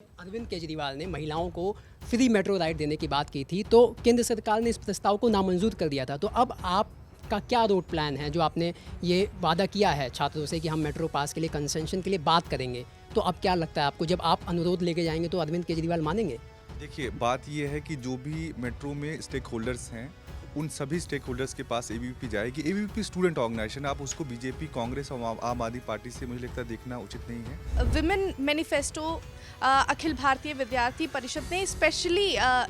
अरविंद केजरीवाल ने महिलाओं को फ्री मेट्रो राइड देने की बात की थी, तो केंद्र सरकार ने इस प्रस्ताव को नामंजूर कर दिया था। तो अब आपका क्या रोड प्लान है, जो आपने ये वादा किया है छात्रों से कि हम मेट्रो पास के लिए कंसेशन के लिए बात करेंगे, तो अब क्या लगता है आपको, जब आप अनुरोध लेके जाएंगे तो अरविंद केजरीवाल मानेंगे? देखिए, बात ये है कि जो भी मेट्रो में स्टेक होल्डर्स हैं, उन सभी स्टेक होल्डर्स के पास एबीवीपी जाएगी। एबीवीपी स्टूडेंट ऑर्गेनाइजेशन, आप उसको बीजेपी, कांग्रेस और आम आदमी पार्टी से मुझे लगता है देखना उचित नहीं है। विमेन मैनिफेस्टो अखिल भारतीय विद्यार्थी परिषद ने स्पेशली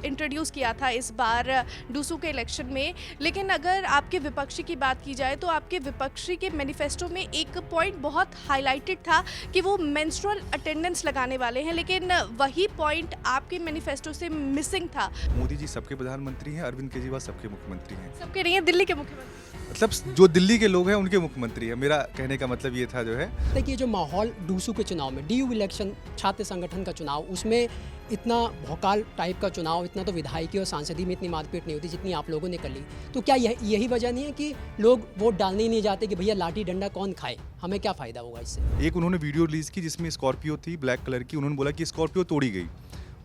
इंट्रोड्यूस किया था इस बार डूसू के इलेक्शन में। लेकिन अगर आपके विपक्षी की बात की जाए तो आपके विपक्षी के मैनिफेस्टो में एक पॉइंट बहुत हाईलाइटेड था कि वो मेंस्ट्रुअल अटेंडेंस लगाने वाले हैं, लेकिन वही पॉइंट आपके मैनिफेस्टो से मिसिंग था। मोदी जी सबके प्रधानमंत्री हैं, अरविंद केजरीवाल सबके मुख्यमंत्री हैं। सबके नहीं है, दिल्ली के मुख्यमंत्री। मतलब जो दिल्ली के लोग हैं उनके मुख्यमंत्री है। मेरा कहने का मतलब ये था जो है। देखिए, जो माहौल डूसू के चुनाव में, डीयू इलेक्शन छात्र संगठन का चुनाव, उसमें इतना भौकाल टाइप का चुनाव, इतना तो विधायकी और सांसदी में इतनी मारपीट नहीं होती जितनी आप लोगों ने कर ली। तो क्या यही वजह नहीं है कि लोग वोट डालने ही नहीं जाते कि भैया लाठी डंडा कौन खाए, हमें क्या फ़ायदा होगा इससे? एक उन्होंने वीडियो रिलीज की जिसमें स्कॉर्पियो थी ब्लैक कलर की। उन्होंने बोला कि स्कॉर्पियो तोड़ी गई।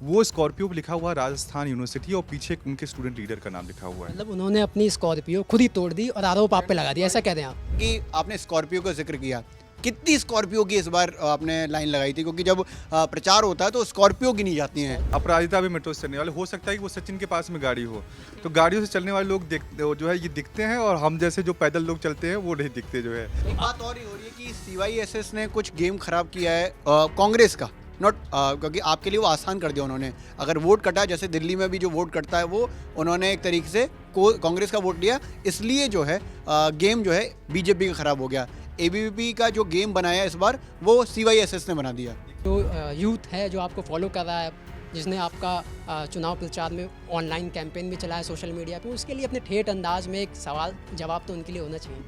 वो स्कॉर्पियो पर लिखा हुआ राजस्थान यूनिवर्सिटी और पीछे उनके स्टूडेंट लीडर का नाम लिखा हुआ है। मतलब उन्होंने अपनी स्कॉर्पियो खुद ही तोड़ दी और आरोप आप पे लगा दिया, ऐसा कह रहे हैं आप? कि आपने स्कॉर्पियो का जिक्र किया, कितनी स्कॉर्पियो की इस बार आपने लाइन लगाई थी? क्योंकि जब प्रचार होता है तो स्कॉर्पियो गिनी जाती हैं। अपराजिता भी मेट्रो से चलने वाले, हो सकता है कि वो सचिन के पास में गाड़ी हो, तो गाड़ियों से चलने वाले लोग जो है ये दिखते हैं, और हम जैसे जो पैदल लोग चलते हैं वो नहीं दिखते जो है। एक बात और ही हो रही है कि CYSS ने कुछ गेम खराब किया है कांग्रेस का, नॉट क्योंकि आपके लिए वो आसान कर दिया उन्होंने। अगर वोट कटा, जैसे दिल्ली में भी जो वोट कटता है वो उन्होंने एक तरीके से कांग्रेस का वोट लिया, इसलिए जो है गेम जो है बीजेपी का खराब हो गया। एबीवीपी का जो गेम बनाया इस बार वो CYSS ने बना दिया। जो यूथ है जो आपको फॉलो कर रहा है, जिसने आपका चुनाव प्रचार में ऑनलाइन कैंपेन भी चलाया सोशल मीडिया पे, उसके लिए अपने ठेठ अंदाज में एक सवाल जवाब तो उनके लिए होना चाहिए।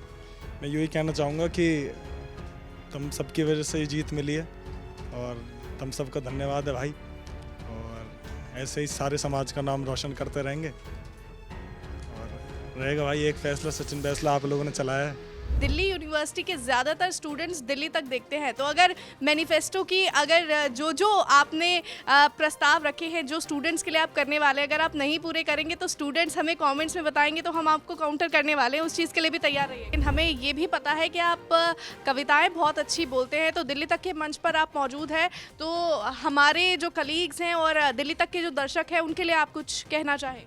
मैं यही कहना चाहूँगा कि तुम सबकी वजह से ये जीत मिली है और तुम सबका धन्यवाद है भाई, और ऐसे ही सारे समाज का नाम रोशन करते रहेंगे। और रहेगा भाई एक फैसला, सचिन फैसला आप लोगों ने चलाया है। दिल्ली यूनिवर्सिटी के ज़्यादातर स्टूडेंट्स दिल्ली तक देखते हैं, तो अगर मैनिफेस्टो की अगर जो आपने प्रस्ताव रखे हैं, जो स्टूडेंट्स के लिए आप करने वाले हैं, अगर आप नहीं पूरे करेंगे तो स्टूडेंट्स हमें कमेंट्स में बताएंगे, तो हम आपको काउंटर करने वाले हैं। उस चीज़ के लिए भी तैयार रहिए। लेकिन हमें ये भी पता है कि आप कविताएं बहुत अच्छी बोलते हैं, तो दिल्ली तक के मंच पर आप मौजूद हैं, तो हमारे जो कलीग्स हैं और दिल्ली तक के जो दर्शक हैं उनके लिए आप कुछ कहना चाहें?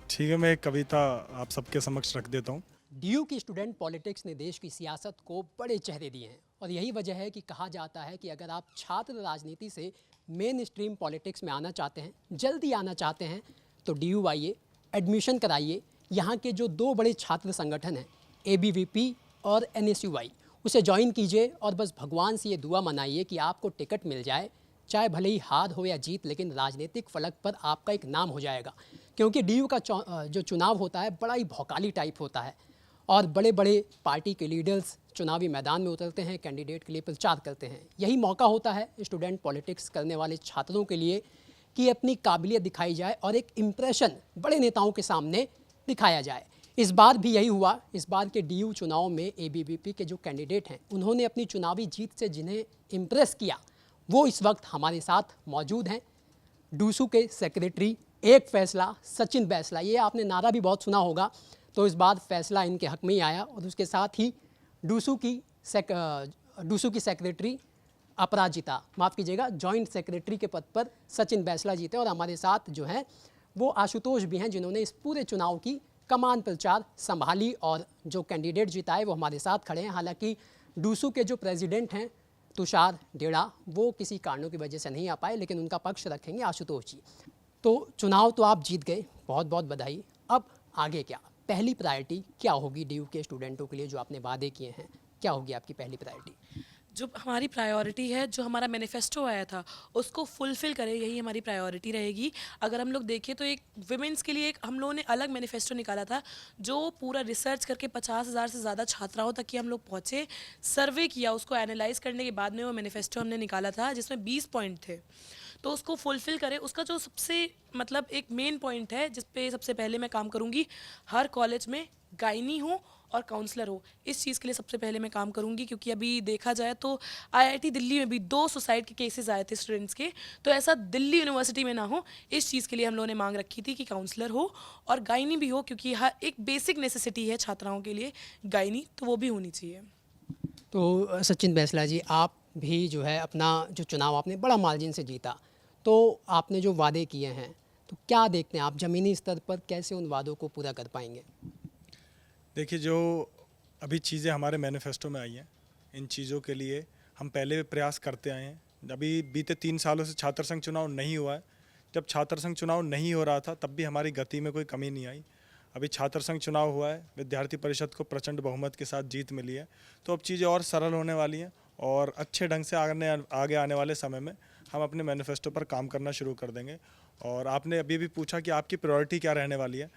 ठीक है, मैं एक कविता आप सबके समक्ष रख देता हूँ। डीयू की स्टूडेंट पॉलिटिक्स ने देश की सियासत को बड़े चेहरे दिए हैं, और यही वजह है कि कहा जाता है कि अगर आप छात्र राजनीति से मेन स्ट्रीम पॉलिटिक्स में आना चाहते हैं, जल्दी आना चाहते हैं, तो डीयू आइए, एडमिशन कराइए। यहाँ के जो दो बड़े छात्र संगठन हैं, ABVP और NSUI, उसे ज्वाइन कीजिए और बस भगवान से ये दुआ मनाइए कि आपको टिकट मिल जाए, चाहे भले ही हार हो या जीत, लेकिन राजनीतिक फलक पर आपका एक नाम हो जाएगा। क्योंकि डीयू का जो चुनाव होता है बड़ा ही भौकाली टाइप होता है, और बड़े बड़े पार्टी के लीडर्स चुनावी मैदान में उतरते हैं, कैंडिडेट के लिए प्रचार करते हैं। यही मौका होता है स्टूडेंट पॉलिटिक्स करने वाले छात्रों के लिए कि अपनी काबिलियत दिखाई जाए और एक इम्प्रेशन बड़े नेताओं के सामने दिखाया जाए। इस बार भी यही हुआ। इस बार के डीयू चुनाव में ABVP के जो कैंडिडेट हैं, उन्होंने अपनी चुनावी जीत से जिन्हें इम्प्रेस किया, वो इस वक्त हमारे साथ मौजूद हैं। डूसू के सेक्रेटरी, एक फैसला सचिन बैसला, ये आपने नारा भी बहुत सुना होगा, तो इस बार फैसला इनके हक में ही आया। और उसके साथ ही डूसू की सेक्रेटरी अपराजिता, माफ़ कीजिएगा, जॉइंट सेक्रेटरी के पद पर सचिन बैसला जीते। और हमारे साथ जो हैं वो आशुतोष भी हैं, जिन्होंने इस पूरे चुनाव की कमान प्रचार संभाली, और जो कैंडिडेट जिताए वो हमारे साथ खड़े हैं। हालांकि डूसू के जो प्रेसिडेंट हैं तुषार डेड़ा, वो किसी कारणों की वजह से नहीं आ पाए, लेकिन उनका पक्ष रखेंगे आशुतोष जी। तो चुनाव तो आप जीत गए, बहुत बहुत बधाई। अब आगे क्या, पहली प्रायोरिटी क्या होगी डीयू के स्टूडेंटों के लिए? जो आपने वादे किए हैं, क्या होगी आपकी पहली प्रायोरिटी? जो हमारी प्रायोरिटी है, जो हमारा मैनिफेस्टो आया था उसको फुलफ़िल करें, यही हमारी प्रायोरिटी रहेगी। अगर हम लोग देखें तो एक विमेंस के लिए एक हम लोगों ने अलग मैनिफेस्टो निकाला था, जो पूरा रिसर्च करके 50,000 से ज़्यादा छात्राओं तक की हम लोग पहुँचे, सर्वे किया, उसको एनालाइज करने के बाद में वो मैनिफेस्टो हमने निकाला था, जिसमें 20 पॉइंट थे। तो उसको फुलफ़िल करें। उसका जो सबसे मतलब एक मेन पॉइंट है जिस पे सबसे पहले मैं काम करूँगी, हर कॉलेज में गायनी हो और काउंसलर हो। इस चीज़ के लिए सबसे पहले मैं काम करूंगी, क्योंकि अभी देखा जाए तो आईआईटी दिल्ली में भी 2 सुसाइड के केसेस आए थे स्टूडेंट्स के, तो ऐसा दिल्ली यूनिवर्सिटी में ना हो। इस चीज़ के लिए हम लोगों ने मांग रखी थी कि काउंसलर हो और गायनी भी हो, क्योंकि हर एक बेसिक नेसेसिटी है छात्राओं के लिए गायनी, तो वो भी होनी चाहिए। तो सचिन बैसला जी, आप भी जो है अपना जो चुनाव आपने बड़ा मार्जिन से जीता, तो आपने जो वादे किए हैं, तो क्या देखते हैं आप ज़मीनी स्तर पर कैसे उन वादों को पूरा कर पाएंगे? देखिए, जो अभी चीज़ें हमारे मैनिफेस्टो में आई हैं, इन चीज़ों के लिए हम पहले भी प्रयास करते आए हैं। अभी बीते 3 सालों से छात्र संघ चुनाव नहीं हुआ है। जब छात्र संघ चुनाव नहीं हो रहा था तब भी हमारी गति में कोई कमी नहीं आई। अभी छात्र संघ चुनाव हुआ है, विद्यार्थी परिषद को प्रचंड बहुमत के साथ जीत मिली है, तो अब चीज़ें और सरल होने वाली हैं और अच्छे ढंग से आगे आने वाले समय में हम अपने मैनिफेस्टो पर काम करना शुरू कर देंगे। और आपने अभी भी पूछा कि आपकी प्रायोरिटी क्या रहने वाली है,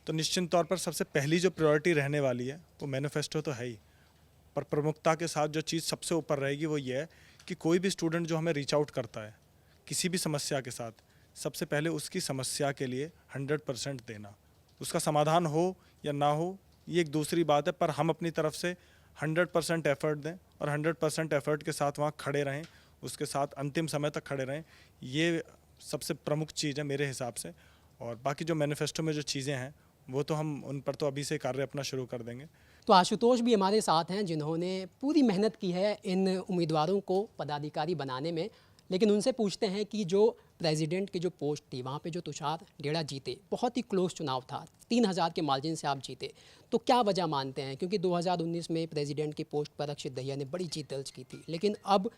तो निश्चित तौर पर सबसे पहली जो प्रायोरिटी रहने वाली है वो मैनिफेस्टो तो है ही, पर प्रमुखता के साथ जो चीज़ सबसे ऊपर रहेगी वो ये है कि कोई भी स्टूडेंट जो हमें रीच आउट करता है किसी भी समस्या के साथ, सबसे पहले उसकी समस्या के लिए 100% देना। उसका समाधान हो या ना हो ये एक दूसरी बात है, पर हम अपनी तरफ से 100% एफर्ट दें और 100% एफर्ट के साथ वहाँ खड़े रहें, उसके साथ अंतिम समय तक खड़े रहें। ये सबसे प्रमुख चीज़ है मेरे हिसाब से। और बाकी जो मैनिफेस्टो में जो चीज़ें हैं वो तो हम उन पर तो अभी से कार्य अपना शुरू कर देंगे। तो आशुतोष भी हमारे साथ हैं, जिन्होंने पूरी मेहनत की है इन उम्मीदवारों को पदाधिकारी बनाने में। लेकिन उनसे पूछते हैं कि जो प्रेसिडेंट की जो पोस्ट थी वहाँ पे जो तुषार डेड़ा जीते, बहुत ही क्लोज चुनाव था, 3000 के मार्जिन से आप जीते, तो क्या वजह मानते हैं? क्योंकि 2019 में प्रेसिडेंट की पोस्ट पर अक्षित दहिया ने बड़ी जीत दर्ज की थी, लेकिन अब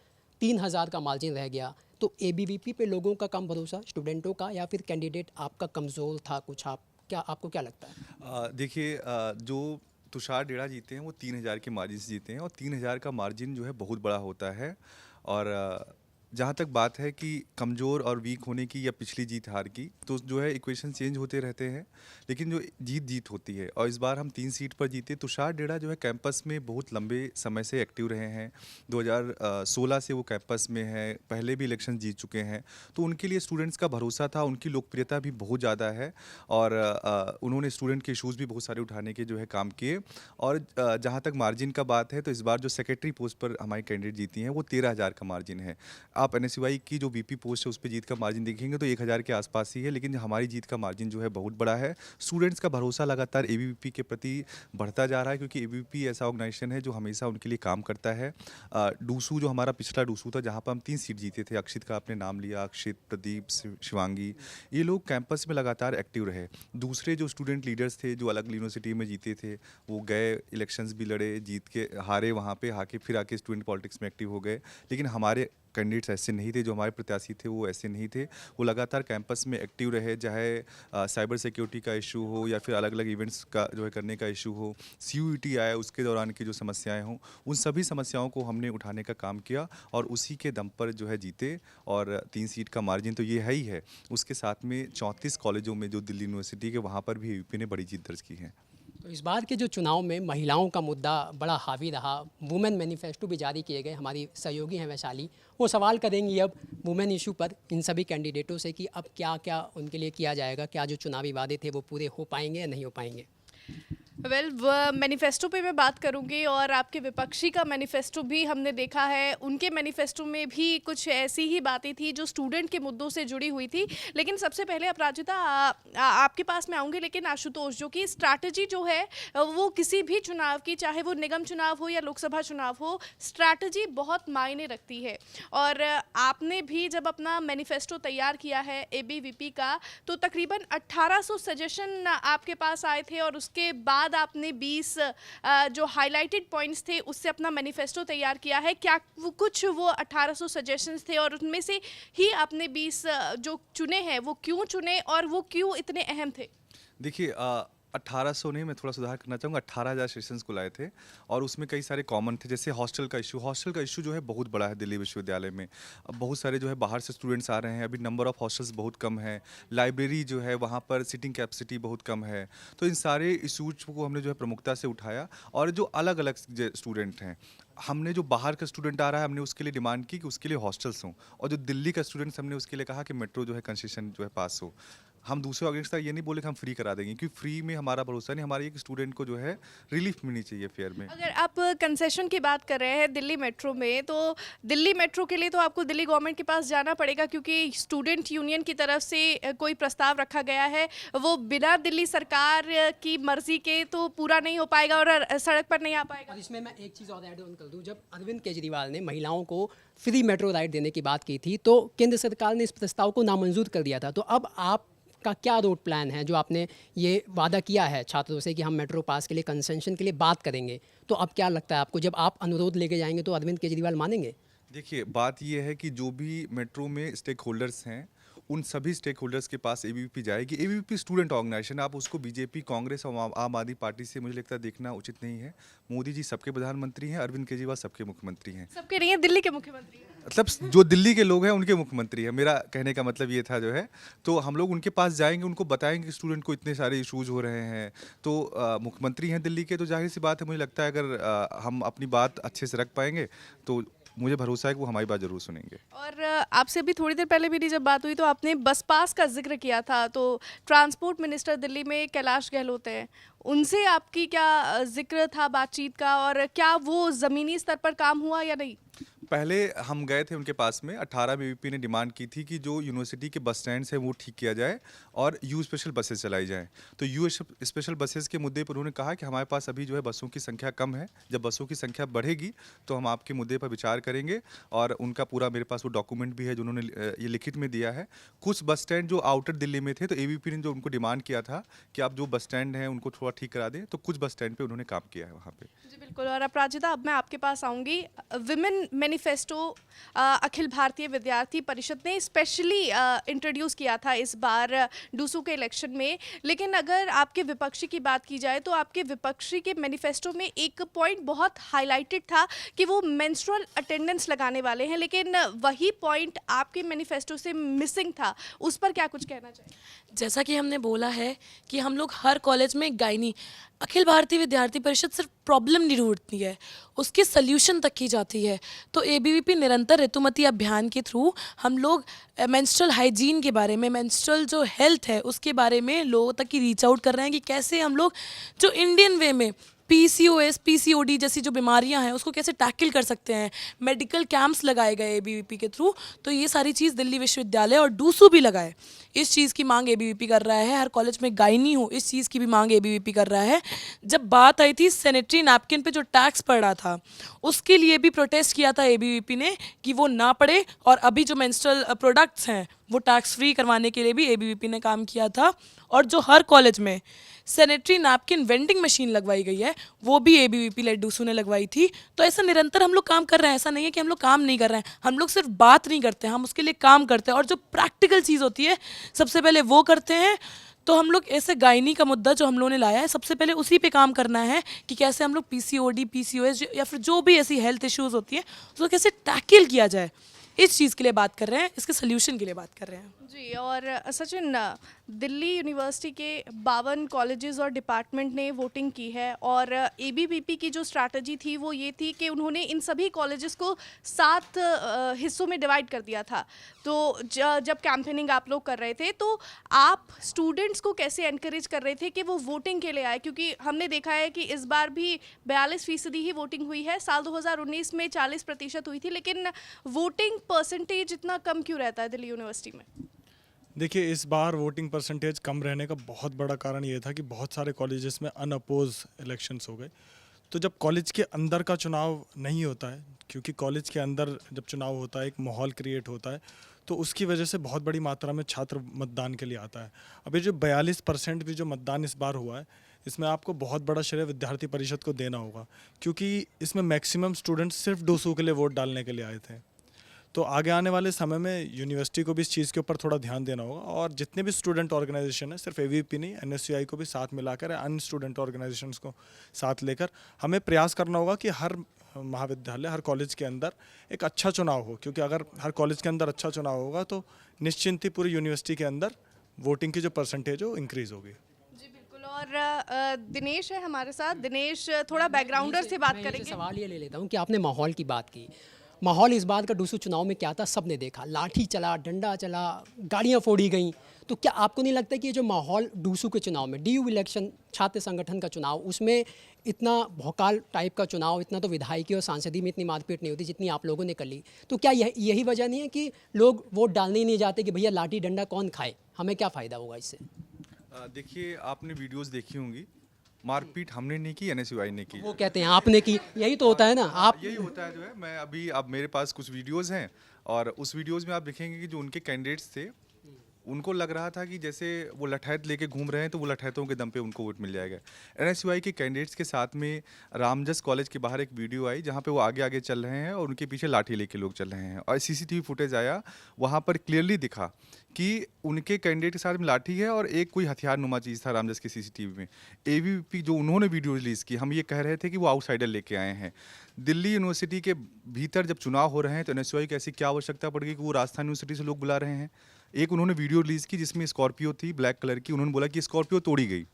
3000 का मार्जिन रह गया, तो एबीवीपी पे लोगों का कम भरोसा, स्टूडेंटों का, या फिर कैंडिडेट आपका कमज़ोर था कुछ? आपको क्या लगता है? देखिए, जो तुषार डेड़ा जीते हैं वो 3000 के मार्जिन से जीते हैं और 3000 का मार्जिन जो है बहुत बड़ा होता है। और जहाँ तक बात है कि कमज़ोर और वीक होने की या पिछली जीत हार की, तो जो है इक्वेशन चेंज होते रहते हैं, लेकिन जो जीत होती है। और इस बार हम 3 सीट पर जीते। तुषार डेड़ा जो है कैंपस में बहुत लंबे समय से एक्टिव रहे हैं, 2016 से वो कैंपस में है, पहले भी इलेक्शन जीत चुके हैं, तो उनके लिए स्टूडेंट्स का भरोसा था, उनकी लोकप्रियता भी बहुत ज़्यादा है और उन्होंने स्टूडेंट के इशूज़ भी बहुत सारे उठाने के जो है काम किए। और जहाँ तक मार्जिन का बात है, तो इस बार जो सेक्रेटरी पोस्ट पर हमारी कैंडिडेट जीती हैं वो 13000 का मार्जिन है। आप एनएसयूआई की जो वीपी पोस्ट है उस पर जीत का मार्जिन देखेंगे तो 1000 के आसपास ही है, लेकिन हमारी जीत का मार्जिन जो है बहुत बड़ा है। स्टूडेंट्स का भरोसा लगातार एबीवीपी के प्रति बढ़ता जा रहा है, क्योंकि एबीवीपी ऐसा ऑर्गेनाइजेशन है जो हमेशा उनके लिए काम करता है। डूसू जो हमारा पिछला डूसू था, जहाँ पर हम 3 सीट जीते थे, अक्षित का आपने नाम लिया, अक्षित, प्रदीप, शिवांगी, ये लोग कैंपस में लगातार एक्टिव रहे। दूसरे जो स्टूडेंट लीडर्स थे जो अलग यूनिवर्सिटी में जीते थे, वो गए, इलेक्शंस भी लड़े, जीत के हारे, वहाँ पे आके फिर आके स्टूडेंट पॉलिटिक्स में एक्टिव हो गए। लेकिन हमारे कैंडिडेट्स ऐसे नहीं थे, जो हमारे प्रत्याशी थे वो ऐसे नहीं थे। वो लगातार कैंपस में एक्टिव रहे, चाहे साइबर सिक्योरिटी का इशू हो या फिर अलग अलग इवेंट्स का जो है करने का इशू हो, सीयूईटी आया उसके दौरान की जो समस्याएं हों, उन सभी समस्याओं को हमने उठाने का काम किया और उसी के दम पर जो है जीते। और 3 सीट का मार्जिन तो ये है ही है, उसके साथ में 34 कॉलेजों में जो दिल्ली यूनिवर्सिटी के, वहाँ पर भी यूपी ने बड़ी जीत दर्ज की है। तो इस बार के जो चुनाव में महिलाओं का मुद्दा बड़ा हावी रहा, वुमेन मैनिफेस्टो भी जारी किए गए। हमारी सहयोगी हैं वैशाली, वो सवाल करेंगी अब वुमेन इशू पर इन सभी कैंडिडेटों से कि अब क्या क्या उनके लिए किया जाएगा, क्या जो चुनावी वादे थे वो पूरे हो पाएंगे या नहीं हो पाएंगे। मैनिफेस्टो पे मैं बात करूंगी और आपके विपक्षी का मैनिफेस्टो भी हमने देखा है। उनके मैनिफेस्टो में भी कुछ ऐसी ही बातें थी जो स्टूडेंट के मुद्दों से जुड़ी हुई थी। लेकिन सबसे पहले अपराजिता आपके पास में आऊँगी, लेकिन आशुतोष, जो कि स्ट्रैटेजी जो है वो किसी भी चुनाव की, चाहे वो निगम चुनाव हो या लोकसभा चुनाव हो, स्ट्रैटेजी बहुत मायने रखती है। और आपने भी जब अपना मैनिफेस्टो तैयार किया है एबीवीपी का, तो तकरीबन 1800 सजेशन आपके पास आए थे और उसके बाद आपने 20 जो हाईलाइटेड पॉइंट्स थे उससे अपना मैनिफेस्टो तैयार किया है। क्या वो 1800 सजेशंस थे और उनमें से ही आपने 20 जो चुने हैं वो क्यों चुने और वो क्यों इतने अहम थे? देखिए, 1800 नहीं, मैं थोड़ा सुधार करना चाहूँगा, 18,000 सेशंस को लाए थे और उसमें कई सारे कॉमन थे, जैसे हॉस्टल का इशू जो है बहुत बड़ा है दिल्ली विश्वविद्यालय में। अब बहुत सारे जो है बाहर से स्टूडेंट्स आ रहे हैं, अभी नंबर ऑफ हॉस्टल्स बहुत कम है, लाइब्रेरी जो है वहाँ पर सीटिंग कैपेसिटी बहुत कम है। तो इन सारे इशूज को हमने जो है प्रमुखता से उठाया। और जो अलग अलग स्टूडेंट हैं, हमने जो बाहर का स्टूडेंट आ रहा है, हमने उसके लिए डिमांड की कि उसके लिए हॉस्टल्स हों, और जो दिल्ली का स्टूडेंट्स, हमने उसके लिए कहा कि मेट्रो जो है कंसेशन जो है पास हो। हम दूसरे ऑर्गेनाइजेशन ये नहीं बोले कि हम फ्री करा देंगे, क्योंकि फ्री में हमारा भरोसा नहीं, हमारे एक स्टूडेंट को जो है रिलीफ मिलनी चाहिए फेयर में। अगर आप कंसेशन की बात कर रहे हैं दिल्ली मेट्रो में, तो दिल्ली मेट्रो के लिए तो आपको दिल्ली गवर्नमेंट के पास जाना पड़ेगा, क्योंकि स्टूडेंट यूनियन की तरफ से कोई प्रस्ताव रखा गया है, वो बिना दिल्ली सरकार की मर्जी के तो पूरा नहीं हो पाएगा और सड़क पर नहीं आ पाएगा। और इसमें मैं एक चीज़ और ऐड ऑन कर दूं, जब अरविंद केजरीवाल ने महिलाओं को फ्री मेट्रो राइड देने की बात की थी तो केंद्र सरकार ने इस प्रस्ताव को नामंजूर कर दिया था। तो अब आपका क्या रोड प्लान है, जो आपने ये वादा किया है छात्रों से कि हम मेट्रो पास के लिए कंसेशन के लिए बात करेंगे, तो अब क्या लगता है आपको, जब आप अनुरोध लेके जाएंगे तो अरविंद केजरीवाल मानेंगे? देखिए, बात ये है कि जो भी मेट्रो में स्टेक होल्डर्स हैं, उन सभी स्टेक होल्डर्स के पास एबीवीपी जाएगी। एबीवीपी स्टूडेंट ऑर्गेनाइजेशन, आप उसको बीजेपी, कांग्रेस और आम आदमी पार्टी से मुझे लगता है देखना उचित नहीं है। मोदी जी सबके प्रधानमंत्री हैं, अरविंद केजरीवाल सबके मुख्यमंत्री हैं। सबके नहीं है, दिल्ली के मुख्यमंत्री हैं। मतलब जो दिल्ली के लोग हैं उनके मुख्यमंत्री है, मेरा कहने का मतलब ये था जो है। तो हम लोग उनके पास जाएंगे, उनको बताएंगे कि स्टूडेंट को इतने सारे इश्यूज हो रहे हैं। तो मुख्यमंत्री हैं दिल्ली के, तो जाहिर सी बात है, मुझे लगता है अगर हम अपनी बात अच्छे से रख पाएंगे तो मुझे भरोसा है कि वो हमारी बात जरूर सुनेंगे। और आपसे अभी थोड़ी देर पहले मेरी जब बात हुई तो आपने बस पास का जिक्र किया था, तो ट्रांसपोर्ट मिनिस्टर दिल्ली में कैलाश गहलोत हैं, उनसे आपकी क्या जिक्र था बातचीत का, और क्या वो ज़मीनी स्तर पर काम हुआ या नहीं? पहले हम गए थे उनके पास में, 18 में एबीवीपी ने डिमांड की थी कि जो यूनिवर्सिटी के बस स्टैंड्स हैं वो ठीक किया जाए और यू स्पेशल बसेस चलाई जाएं। तो यू स्पेशल बसेस के मुद्दे पर उन्होंने कहा कि हमारे पास अभी जो है बसों की संख्या कम है, जब बसों की संख्या बढ़ेगी तो हम आपके मुद्दे पर विचार करेंगे। और उनका पूरा मेरे पास वो डॉक्यूमेंट भी है जो उन्होंने ये लिखित में दिया है। कुछ बस स्टैंड जो आउटर दिल्ली में थे, तो एबीवीपी ने जो उनको डिमांड किया था कि आप जो बस स्टैंड हैं उनको थोड़ा ठीक करा दें, तो कुछ बस स्टैंड पर उन्होंने काम किया है वहाँ पर। जी बिल्कुल। और अपराजिता, अब मैं आपके पास आऊँगी। विमेन मैनिफेस्टो अखिल भारतीय विद्यार्थी परिषद ने स्पेशली इंट्रोड्यूस किया था इस बार डूसू के इलेक्शन में, लेकिन अगर आपके विपक्षी की बात की जाए तो आपके विपक्षी के मैनिफेस्टो में एक पॉइंट बहुत हाईलाइटेड था कि वो मेंस्ट्रुअल अटेंडेंस लगाने वाले हैं, लेकिन वही पॉइंट आपके मैनिफेस्टो से मिसिंग था। उस पर क्या कुछ कहना चाहिए? जैसा कि हमने बोला है कि हम लोग हर कॉलेज में गायनी, अखिल भारतीय विद्यार्थी परिषद सिर्फ प्रॉब्लम नहीं ढूंढती है, उसके सल्यूशन तक की जाती है। तो एबीवीपी निरंतर ऋतुमती अभियान के थ्रू हम लोग मेंस्ट्रुअल हाइजीन के बारे में, मेंस्ट्रुअल जो हेल्थ है उसके बारे में लोगों तक की रीच आउट कर रहे हैं कि कैसे हम लोग जो इंडियन वे में पीसीओएस, पीसीओडी जैसी जो बीमारियां हैं उसको कैसे टैकल कर सकते हैं। मेडिकल कैंप्स लगाए गए एबीवीपी के थ्रू, तो ये सारी चीज़ दिल्ली विश्वविद्यालय और डूसू भी लगाए। इस चीज़ की मांग एबीवीपी कर रहा है, हर कॉलेज में गायनी हो इस चीज़ की भी मांग एबीवीपी कर रहा है। जब बात आई थी सैनिटरी नैपकिन पे जो टैक्स पड़ रहा था उसके लिए भी प्रोटेस्ट किया था एबीवीपी ने कि वो ना पड़े, और अभी जो मेंस्ट्रुअल प्रोडक्ट्स हैं वो टैक्स फ्री करवाने के लिए भी एबीवीपी ने काम किया था। और जो हर कॉलेज में सैनिटरी नैपकिन वेंडिंग मशीन लगवाई गई है वो भी एबीवीपी लेड डूसू ने लगवाई थी। तो ऐसा निरंतर हम लोग काम कर रहे हैं, ऐसा नहीं है कि हम लोग काम नहीं कर रहे हैं। हम लोग सिर्फ बात नहीं करते, हम उसके लिए काम करते हैं, और जो प्रैक्टिकल चीज़ होती है सबसे पहले वो करते हैं। तो हम लोग ऐसे गायनी का मुद्दा जो हम लोगों ने लाया है, सबसे पहले उसी पे काम करना है कि कैसे हम लोग पीसीओडी, पीसीओएस या फिर जो भी ऐसी हेल्थ इश्यूज़ होती है उसको कैसे टैकल किया जाए, इस चीज़ के लिए बात कर रहे हैं, इसके सोल्यूशन के लिए बात कर रहे हैं। जी। और सचिन, दिल्ली यूनिवर्सिटी के 52 कॉलेजेस और डिपार्टमेंट ने वोटिंग की है, और एबीवीपी की जो स्ट्रैटेजी थी वो ये थी कि उन्होंने इन सभी कॉलेजेस को 7 हिस्सों में डिवाइड कर दिया था। तो जब कैंपेनिंग आप लोग कर रहे थे तो आप स्टूडेंट्स को कैसे एनकरेज कर रहे थे कि वो वोटिंग के लिए आए? क्योंकि हमने देखा है कि इस बार भी 42% ही वोटिंग हुई है, साल 2019 में 40% हुई थी, लेकिन वोटिंग परसेंटेज इतना कम क्यों रहता है दिल्ली यूनिवर्सिटी में? देखिए, इस बार वोटिंग परसेंटेज कम रहने का बहुत बड़ा कारण ये था कि बहुत सारे कॉलेजेस में अनअपोज इलेक्शंस हो गए। तो जब कॉलेज के अंदर का चुनाव नहीं होता है, क्योंकि कॉलेज के अंदर जब चुनाव होता है एक माहौल क्रिएट होता है, तो उसकी वजह से बहुत बड़ी मात्रा में छात्र मतदान के लिए आता है। अब ये जो 42% भी जो मतदान इस बार हुआ है, इसमें आपको बहुत बड़ा श्रेय विद्यार्थी परिषद को देना होगा, क्योंकि इसमें मैक्सिमम स्टूडेंट्स सिर्फ डूसू के लिए वोट डालने के लिए आए थे। तो आगे आने वाले समय में यूनिवर्सिटी को भी इस चीज़ के ऊपर थोड़ा ध्यान देना होगा, और जितने भी स्टूडेंट ऑर्गेनाइजेशन है, सिर्फ एबीवीपी नहीं, एनएसयूआई को भी साथ मिलाकर, अन्य स्टूडेंट ऑर्गेनाइजेशंस को साथ लेकर हमें प्रयास करना होगा कि हर महाविद्यालय, हर कॉलेज के अंदर एक अच्छा चुनाव हो। क्योंकि अगर हर कॉलेज के अंदर अच्छा चुनाव होगा तो निश्चिंत ही पूरी यूनिवर्सिटी के अंदर वोटिंग की जो परसेंटेज हो इंक्रीज़ होगी। जी बिल्कुल। और दिनेश है हमारे साथ। दिनेश, थोड़ा बैकग्राउंडर से बात मैं करेंगे। सवाल ये ले लेता हूँ कि आपने माहौल की बात की, माहौल इस बार का डूसू चुनाव में क्या था सबने देखा, लाठी चला, डंडा चला, गाड़ियाँ फोड़ी गईं। तो क्या आपको नहीं लगता कि ये जो माहौल डूसू के चुनाव में, डीयू इलेक्शन छात्र संगठन का चुनाव, उसमें इतना भौकाल टाइप का चुनाव, इतना तो विधायकी और सांसदी में इतनी मारपीट नहीं होती जितनी आप लोगों ने कर ली, तो क्या यही वजह नहीं है कि लोग वोट डालने ही नहीं जाते कि भैया लाठी डंडा कौन खाए, हमें क्या फ़ायदा होगा इससे? देखिए, आपने वीडियोस देखी होंगी, मारपीट हमने नहीं की, एनएसयूआई ने की। वो कहते हैं आपने की, यही तो होता है ना। आप यही होता है जो है। मैं अभी, अब मेरे पास कुछ वीडियोस हैं और उस वीडियोस में आप देखेंगे कि जो उनके कैंडिडेट्स थे, उनको लग रहा था कि जैसे वो लठैत लेके घूम रहे हैं तो वो लठैतों के दम पे उनको वोट मिल जाएगा। एनएसयूआई के कैंडिडेट्स के साथ में रामजस कॉलेज के बाहर एक वीडियो आई जहाँ पे वो आगे आगे चल रहे हैं और उनके पीछे लाठी लेके लोग चल रहे हैं, और सीसीटीवी फुटेज आया, वहाँ पर क्लियरली दिखा कि उनके कैंडिडेट के साथ में लाठी है और एक कोई हथियार नुमा चीज़ था रामजस के सीसीटीवी में। एबीवीपी जो उन्होंने वीडियो रिलीज़ की, हम ये कह रहे थे कि वो आउटसाइडर लेके आए हैं। दिल्ली यूनिवर्सिटी के भीतर जब चुनाव हो रहे हैं तो एनएसयूआई की ऐसी क्या आवश्यकता पड़ गई कि वो राजस्थान यूनिवर्सिटी से लोग बुला रहे हैं। एक उन्होंने वीडियो रिलीज़ की जिसमें स्कॉर्पियो थी ब्लैक कलर की, उन्होंने बोला कि स्कॉर्पियो तोड़ी गई,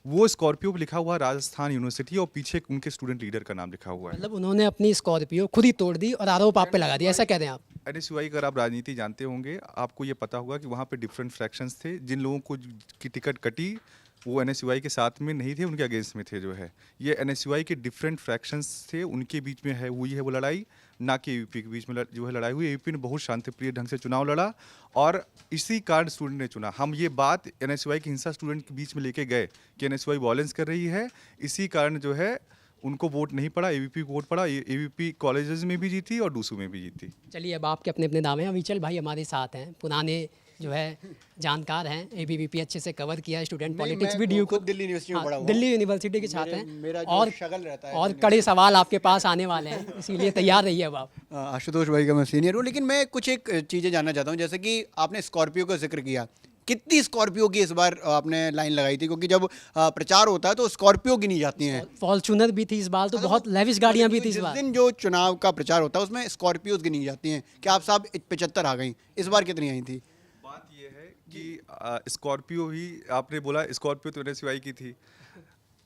वो स्कॉर्पियो पर लिखा हुआ राजस्थान यूनिवर्सिटी और पीछे उनके स्टूडेंट लीडर का नाम लिखा हुआ है। मतलब उन्होंने अपनी स्कॉर्पियो खुद ही तोड़ दी और आरोप आप पे लगा दिया, ऐसा कह रहे हैं आप? एनएसयूआई अगर आप राजनीति जानते होंगे, आपको ये पता होगा कि वहाँ पे डिफरेंट फ्रैक्शंस थे। जिन लोगों को की टिकट कटी वो एनएसयूआई के साथ में नहीं थे, उनके अगेंस्ट में थे जो है। ये एनएसयूआई के डिफरेंट फ्रैक्शंस थे, उनके बीच में हुई है वो लड़ाई, ना कि एबीवीपी के बीच में जो है लड़ाई हुई। एबीवीपी ने बहुत शांतिप्रिय ढंग से चुनाव लड़ा और इसी कारण स्टूडेंट ने चुना। हम ये बात एनएसयूआई की हिंसा स्टूडेंट के बीच में लेके गए कि एनएसयूआई वॉयलेंस कर रही है, इसी कारण जो है उनको वोट नहीं पड़ा, एबीवीपी को वोट पड़ा। एबीवीपी कॉलेजेस में भी जीती और डूसू में भी जीती। चलिए, अब आपके अपने अपने दावे हैं। अविचल भाई हमारे साथ हैं, पुराने जो है जानकार हैं, एबीवीपी अच्छे से कवर किया है, स्टूडेंट पॉलिटिक्स भी ड्यू को, दिल्ली यूनिवर्सिटी में पढ़ा हुआ दिल्ली यूनिवर्सिटी के छात्र हैं, मेरा जो और शगल रहता है और कड़े सवाल आपके पास आने वाले हैं, इसीलिए तैयार रहिए अब आप। आशुतोष भाई का मैं सीनियर हूँ, लेकिन मैं कुछ एक चीज़ें जानना चाहता हूँ। जैसे कि आपने स्कॉर्पियो का जिक्र किया, कितनी स्कॉर्पियो की इस बार आपने लाइन लगाई थी? क्योंकि जब प्रचार होता है तो स्कॉर्पियो गिनी जाती हैं। फॉर्चूनर भी थी इस बार, तो बहुत लेविश गाड़ियाँ भी थी इस जिस बार। दिन जो चुनाव का प्रचार होता है उसमें स्कॉर्पियोज गिनी जाती हैं, क्या आप साहब 75 आ गई, इस बार कितनी आई थी? बात ये है कि स्कॉर्पियो ही, आपने बोला स्कॉर्पियो तो एनएसयूआई की थी।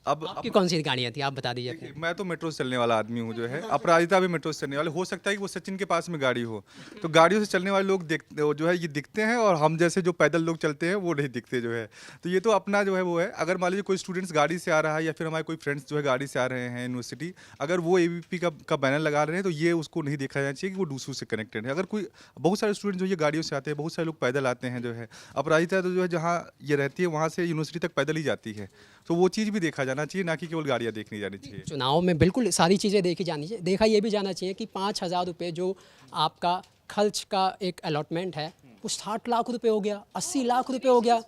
अब आपकी कौन सी गाड़ियाँ थी, आप बता दीजिए अपने। देखिए, मैं तो मेट्रो से चलने वाला आदमी हूँ जो है, अपराजिता भी मेट्रो से चलने वाले। हो सकता है कि वो सचिन के पास में गाड़ी हो, तो गाड़ियों से चलने वाले लोग जो है ये दिखते हैं, और हम जैसे जो पैदल लोग चलते हैं वो नहीं दिखते जो है। तो ये तो अपना जो है वो है। अगर मान लीजिए कोई स्टूडेंट्स गाड़ी से आ रहा है या फिर हमारे कोई फ्रेंड्स जो है गाड़ी से आ रहे हैं यूनिवर्सिटी, अगर वो एबीवीपी का बैनर लगा रहे हैं तो ये उसको नहीं देखा जाना चाहिए कि वो डूसू से कनेक्टेड है। अगर कोई, बहुत सारे स्टूडेंट जो ये गाड़ियों से आते हैं, बहुत सारे लोग पैदल आते हैं जो है। अपराजिता तो जो है जहाँ ये रहती है वहाँ से यूनिवर्सिटी तक पैदल ही जाती है, तो वो चीज़ भी देखा जाना चाहिए, ना कि केवल गाड़ियाँ देखनी जानी चाहिए। चुनाव में बिल्कुल सारी चीज़ें देखी जानी चाहिए। देखा ये भी जाना चाहिए कि 5,000 रुपये जो आपका खर्च का एक अलॉटमेंट है वो 60 लाख रुपए हो गया, 80 लाख रुपए हो गया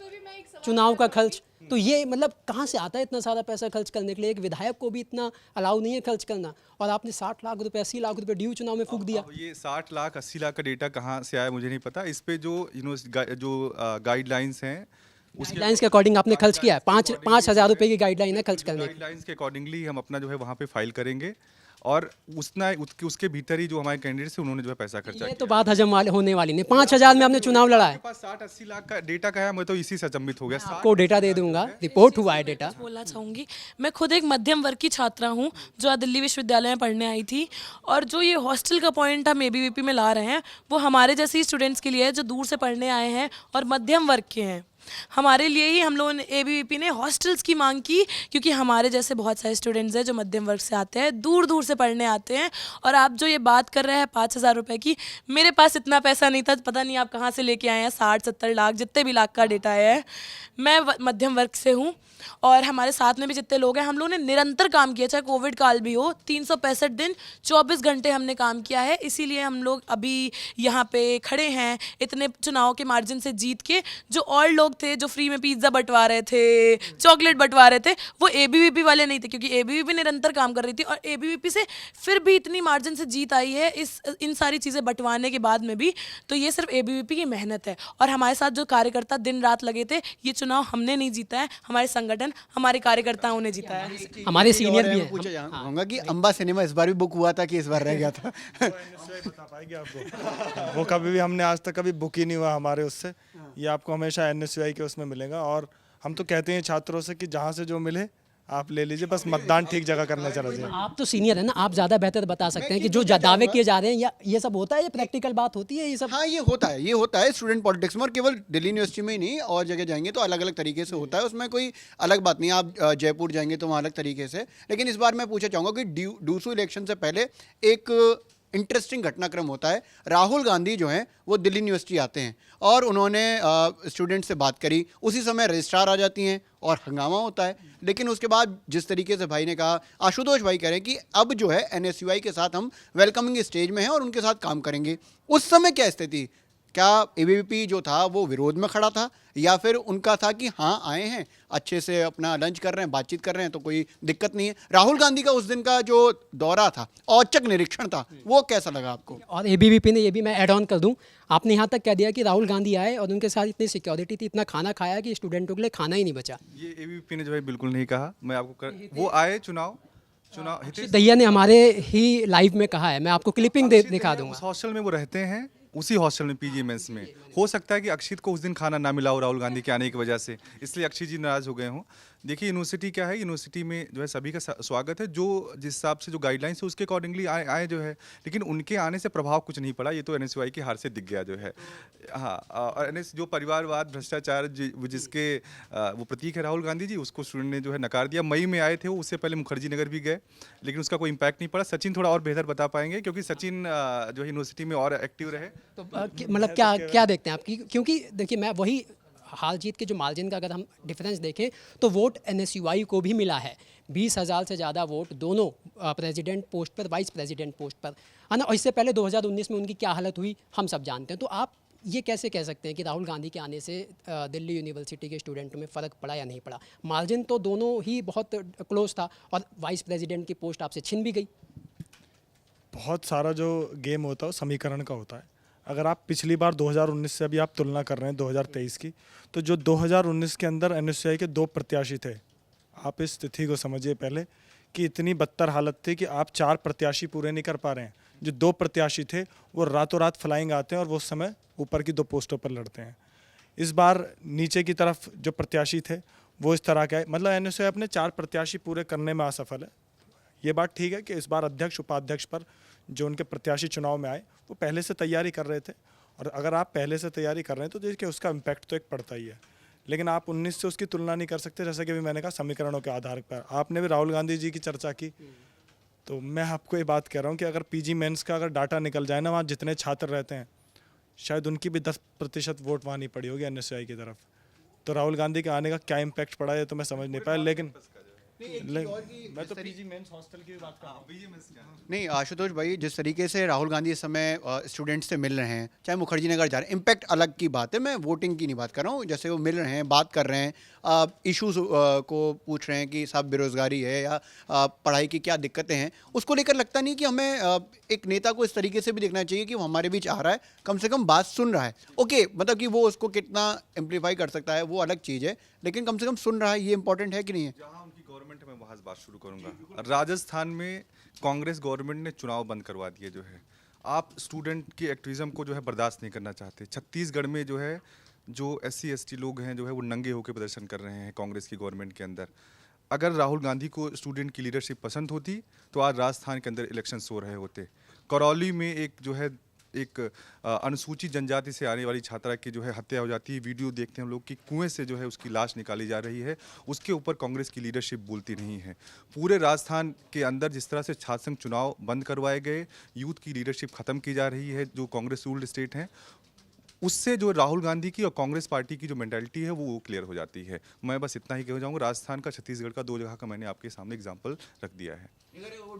चुनाव का खर्च। तो ये मतलब कहाँ से आता है इतना सारा पैसा खर्च करने के लिए? एक विधायक को भी इतना अलाउ नहीं है खर्च करना, और आपने 60 लाख रुपए 80 लाख रुपए ड्यू चुनाव में फूंक दिया। अब ये 60 लाख 80 लाख का डेटा कहाँ से आया मुझे नहीं पता। इस पे जो गाइडलाइंस हैं, गाइडलाइंस के अकॉर्डिंग आपने खर्च किया है। 5,000 रुपये की गाइडलाइन है खर्च करने की। गाइडलाइंस के अकॉर्डिंगली हम अपना जो है वहाँ पे फाइल करेंगे, और उसके भीतर ही जो हमारे कैंडिडेट्स हैं उन्होंने जो है पैसा खर्चा ये किया। तो बात हजम वाले होने वाली नहीं। 5,000 में आपने चुनाव लड़ा मेरे है। पास 60-80 लाख का डेटा का है, मैं तो इसी से अचंभित हो गया। आपको डेटा दे दूंगा, रिपोर्ट हुआ है डेटा। बोलना चाहूँगी, मैं खुद एक मध्यम वर्ग की छात्रा हूँ जो दिल्ली विश्वविद्यालय में पढ़ने आई थी, और जो ये हॉस्टल का पॉइंट हम एबीवीपी में ला रहे हैं वो हमारे जैसे ही स्टूडेंट्स के लिए है जो दूर से पढ़ने आए हैं और मध्यम वर्ग के हैं। हमारे लिए ही हम लोगों ने, एबीवीपी ने हॉस्टल्स की मांग की, क्योंकि हमारे जैसे बहुत सारे स्टूडेंट्स हैं जो मध्यम वर्ग से आते हैं, दूर दूर से पढ़ने आते हैं। और आप जो ये बात कर रहे हैं 5,000 रुपये की, मेरे पास इतना पैसा नहीं था, पता नहीं आप कहाँ से लेके आए हैं 60-70 लाख, जितने भी लाख का डेटा है। मैं मध्यम वर्ग से हूँ, और हमारे साथ में भी जितने लोग हैं, हम लोगों ने निरंतर काम किया, चाहे कोविड काल भी हो, 365 दिन 24 घंटे हमने काम किया है। इसीलिए हम लोग अभी यहाँ पे खड़े हैं, इतने चुनाव के मार्जिन से जीत के। जो और लोग थे जो फ्री में पिज्ज़ा बंटवा रहे थे, चॉकलेट बंटवा रहे थे, वो एबीवीपी वाले नहीं थे, क्योंकि एबीवीपी निरंतर काम कर रही थी, और एबीवीपी से फिर भी इतनी मार्जिन से जीत आई है इन सारी चीज़ें बंटवाने के बाद में भी। तो ये सिर्फ एबीवीपी की मेहनत है, और हमारे साथ जो कार्यकर्ता दिन रात लगे थे, ये चुनाव हमने नहीं जीता है, हमारे संगठन, हमारे कार्यकर्ताओं ने जीता है। हमारे सीनियर भी हैं। पूछा चाहूँगा कि अंबा सिनेमा इस बार भी बुक हुआ था कि इस बार रह गया था? बता पाएंगे आपको? वो कभी भी, हमने आज तक कभी बुक ही नहीं हुआ हमारे उससे। ये आपको हमेशा एनएसयूआई के उसमें मिलेगा, और हम तो कहते हैं छात्रों से कि जहाँ से जो मिले आप ले लीजिए, बस मतदान ठीक जगह करना चला जाए। आप तो सीनियर है ना, आप ज़्यादा बेहतर बता सकते हैं कि जो दावे किए जा रहे हैं या ये सब होता है, ये प्रैक्टिकल बात होती है ये सब। हाँ, ये होता है स्टूडेंट पॉलिटिक्स में, और केवल दिल्ली यूनिवर्सिटी में ही नहीं, और जगह जाएंगे तो अलग अलग तरीके से होता है, उसमें कोई अलग बात नहीं। आप जयपुर जाएंगे तो वहाँ अलग तरीके से। लेकिन इस बार मैं पूछना चाहूँगा कि डूसू इलेक्शन से पहले एक इंटरेस्टिंग घटनाक्रम होता है। राहुल गांधी जो हैं वो दिल्ली यूनिवर्सिटी आते हैं और उन्होंने स्टूडेंट से बात करी। उसी समय रजिस्ट्रार आ जाती हैं और हंगामा होता है। लेकिन उसके बाद जिस तरीके से भाई ने कहा, आशुतोष भाई कह रहे हैं कि अब जो है NSUI के साथ हम वेलकमिंग स्टेज में हैं और उनके साथ काम करेंगे। उस समय क्या स्थिति, क्या ABVP जो था वो विरोध में खड़ा था, या फिर उनका था कि हाँ आए हैं, अच्छे से अपना लंच कर रहे हैं, बातचीत कर रहे हैं, तो कोई दिक्कत नहीं है? राहुल गांधी का उस दिन का जो दौरा था, औचक निरीक्षण था, वो कैसा लगा आपको? और ABVP ने, ये भी मैं ऐड ऑन कर दूं, आपने यहाँ तक कह दिया कि राहुल गांधी आए और उनके साथ इतनी सिक्योरिटी थी, इतना खाना खाया कि स्टूडेंटों के लिए खाना ही नहीं बचा। ये ABVP ने जो है बिल्कुल नहीं कहा। मैं आपको वो आए चुनाव हितेश दैया ने हमारे ही लाइव में कहा है, मैं आपको क्लिपिंग दिखा दूंगा। उस हॉस्टल में वो रहते हैं, उसी हॉस्टल में PG मेंस में। हो सकता है कि अक्षित को उस दिन खाना ना मिला हो राहुल गांधी के आने की वजह से, इसलिए अक्षित जी नाराज हो गए हों। देखिए यूनिवर्सिटी क्या है, यूनिवर्सिटी में जो है सभी का स्वागत है, जो जिस हिसाब से जो गाइडलाइंस है उसके अकॉर्डिंगली आए जो है। लेकिन उनके आने से प्रभाव कुछ नहीं पड़ा, ये तो NSUI की हार से दिख गया जो है। हाँ, और जो परिवारवाद भ्रष्टाचार जिसके वो प्रतीक है राहुल गांधी जी, उसको स्टूडेंट ने जो है नकार दिया। मई में आए थे वो, उससे पहले मुखर्जी नगर भी गए, लेकिन उसका कोई इम्पैक्ट नहीं पड़ा। सचिन थोड़ा और बेहतर बता पाएंगे, क्योंकि सचिन जो है यूनिवर्सिटी में और एक्टिव रहे। तो मतलब क्या देखते हैं आपकी, क्योंकि देखिए मैं वही हाल जीत के जो मार्जिन का अगर हम डिफरेंस देखें तो वोट NSUI को भी मिला है। 20,000 से ज़्यादा वोट दोनों प्रेसिडेंट पोस्ट पर, वाइस प्रेसिडेंट पोस्ट पर, है ना। और इससे पहले 2019 में उनकी क्या हालत हुई हम सब जानते हैं। तो आप ये कैसे कह सकते हैं कि राहुल गांधी के आने से दिल्ली यूनिवर्सिटी के स्टूडेंटों में फ़र्क पड़ा या नहीं पड़ा? मार्जिन तो दोनों ही बहुत क्लोज था और वाइस प्रेसिडेंट की पोस्ट आपसे छिन भी गई। बहुत सारा जो गेम होता है वो समीकरण का होता है। अगर आप पिछली बार 2019 से अभी आप तुलना कर रहे हैं 2023 की, तो जो 2019 के अंदर NSUI के 2 प्रत्याशी थे, आप इस स्थिति को समझिए पहले कि इतनी बदतर हालत थी कि आप 4 प्रत्याशी पूरे नहीं कर पा रहे हैं। जो 2 प्रत्याशी थे वो रातों रात फ्लाइंग आते हैं और वो उस समय ऊपर की 2 पोस्टों पर लड़ते हैं। इस बार नीचे की तरफ जो प्रत्याशी थे वो इस तरह के आए, मतलब NSUI अपने 4 प्रत्याशी पूरे करने में असफल है। ये बात ठीक है कि इस बार अध्यक्ष उपाध्यक्ष पर जो उनके प्रत्याशी चुनाव में आए वो पहले से तैयारी कर रहे थे, और अगर आप पहले से तैयारी कर रहे हैं तो देखिए उसका इम्पैक्ट तो एक पड़ता ही है। लेकिन आप 19 से उसकी तुलना नहीं कर सकते, जैसा कि अभी मैंने कहा समीकरणों के आधार पर। आपने भी राहुल गांधी जी की चर्चा की, तो मैं आपको ये बात कह रहा हूँ कि अगर PG मेंस का अगर डाटा निकल जाए ना, वहाँ जितने छात्र रहते हैं शायद उनकी भी 10% वोट वहाँ नहीं पड़ी होगी NSUI की तरफ। तो राहुल गांधी के आने का क्या इम्पैक्ट पड़ा है तो मैं समझ नहीं पाया। लेकिन मैं तो PG मेंस हॉस्टल की बात कर रहा हूँ। नहीं आशुतोष भाई, जिस तरीके से राहुल गांधी इस समय स्टूडेंट्स से मिल रहे हैं, चाहे मुखर्जी नगर जा रहे हैं, इम्पैक्ट अलग की बात है, मैं वोटिंग की नहीं बात कर रहा हूँ। जैसे वो मिल रहे हैं, बात कर रहे हैं, इश्यूज को पूछ रहे हैं कि साहब बेरोजगारी है या पढ़ाई की क्या दिक्कतें हैं, उसको लेकर लगता नहीं कि हमें एक नेता को इस तरीके से भी देखना चाहिए कि वो हमारे बीच आ रहा है, कम से कम बात सुन रहा है। ओके, मतलब कि वो उसको कितना एम्पलीफाई कर सकता है वो अलग चीज़ है, लेकिन कम से कम सुन रहा है, ये इंपॉर्टेंट है कि नहीं है? जहाँ उनकी गवर्नमेंट है मैं वहाँ से बात शुरू करूँगा। राजस्थान में कांग्रेस गवर्नमेंट ने चुनाव बंद करवा दिए जो है। आप स्टूडेंट की एक्टिविज्म को जो है बर्दाश्त नहीं करना चाहते। छत्तीसगढ़ में जो है जो SC ST लोग हैं जो है वो नंगे होकर प्रदर्शन कर रहे हैं कांग्रेस की गवर्नमेंट के अंदर। अगर राहुल गांधी को स्टूडेंट की लीडरशिप पसंद होती तो आज राजस्थान के अंदर इलेक्शन हो रहे होते। करौली में एक जो है एक अनुसूचित जनजाति से आने वाली छात्रा की जो है हत्या हो जाती है। वीडियो देखते हैं हम लोग कि कुएं से जो है उसकी लाश निकाली जा रही है। उसके ऊपर कांग्रेस की लीडरशिप बोलती नहीं है। पूरे राजस्थान के अंदर जिस तरह से छात्र संघ चुनाव बंद करवाए गए, यूथ की लीडरशिप खत्म की जा रही है जो कांग्रेस रूल्ड स्टेट है, उससे जो राहुल गांधी की और कांग्रेस पार्टी की जो मेंटालिटी है वो क्लियर हो जाती है। मैं बस इतना ही कहना चाहूँगा। राजस्थान का, छत्तीसगढ़ का, 2 जगह का मैंने आपके सामने एग्जाम्पल रख दिया है। अगर वो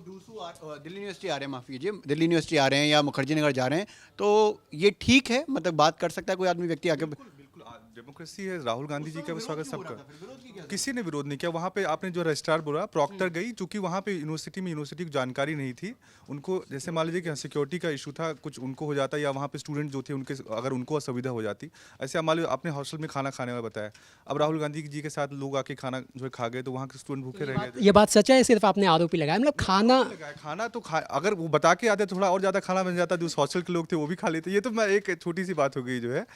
दिल्ली यूनिवर्सिटी आ रहे हैं, माफ़ कीजिए, दिल्ली यूनिवर्सिटी आ रहे हैं या मुखर्जी नगर जा रहे हैं, तो ये ठीक है, मतलब बात कर सकता है कोई आदमी व्यक्ति आके? बिल्कुल, डेमोक्रेसी है। राहुल गांधी जी का भी स्वागत सबका, किसी ने विरोध नहीं किया। वहाँ पे आपने जो रजिस्ट्रार बोला, प्रॉक्टर गई, चूंकि वहाँ पे यूनिवर्सिटी की जानकारी नहीं थी उनको। जैसे मान लीजिए कि सिक्योरिटी का इशू था, कुछ उनको हो जाता, या वहाँ पे स्टूडेंट जो थे उनके अगर उनको असुविधा हो जाती। ऐसे मान लीजिए आपने हॉस्टल में खाना खाने में बताया, अब राहुल गांधी जी के साथ लोग आके खाना जो है खा गए तो वहाँ के स्टूडेंट भूखे रह गए। ये बात सच है, सिर्फ आपने आरोप ही लगाया? मतलब खाना तो अगर वो बता के आते थोड़ा और ज़्यादा खाना बन जाता, जो उस हॉस्टल के लोग थे वो भी खा लेते। ये तो मैं एक छोटी सी बात हो गई जो है।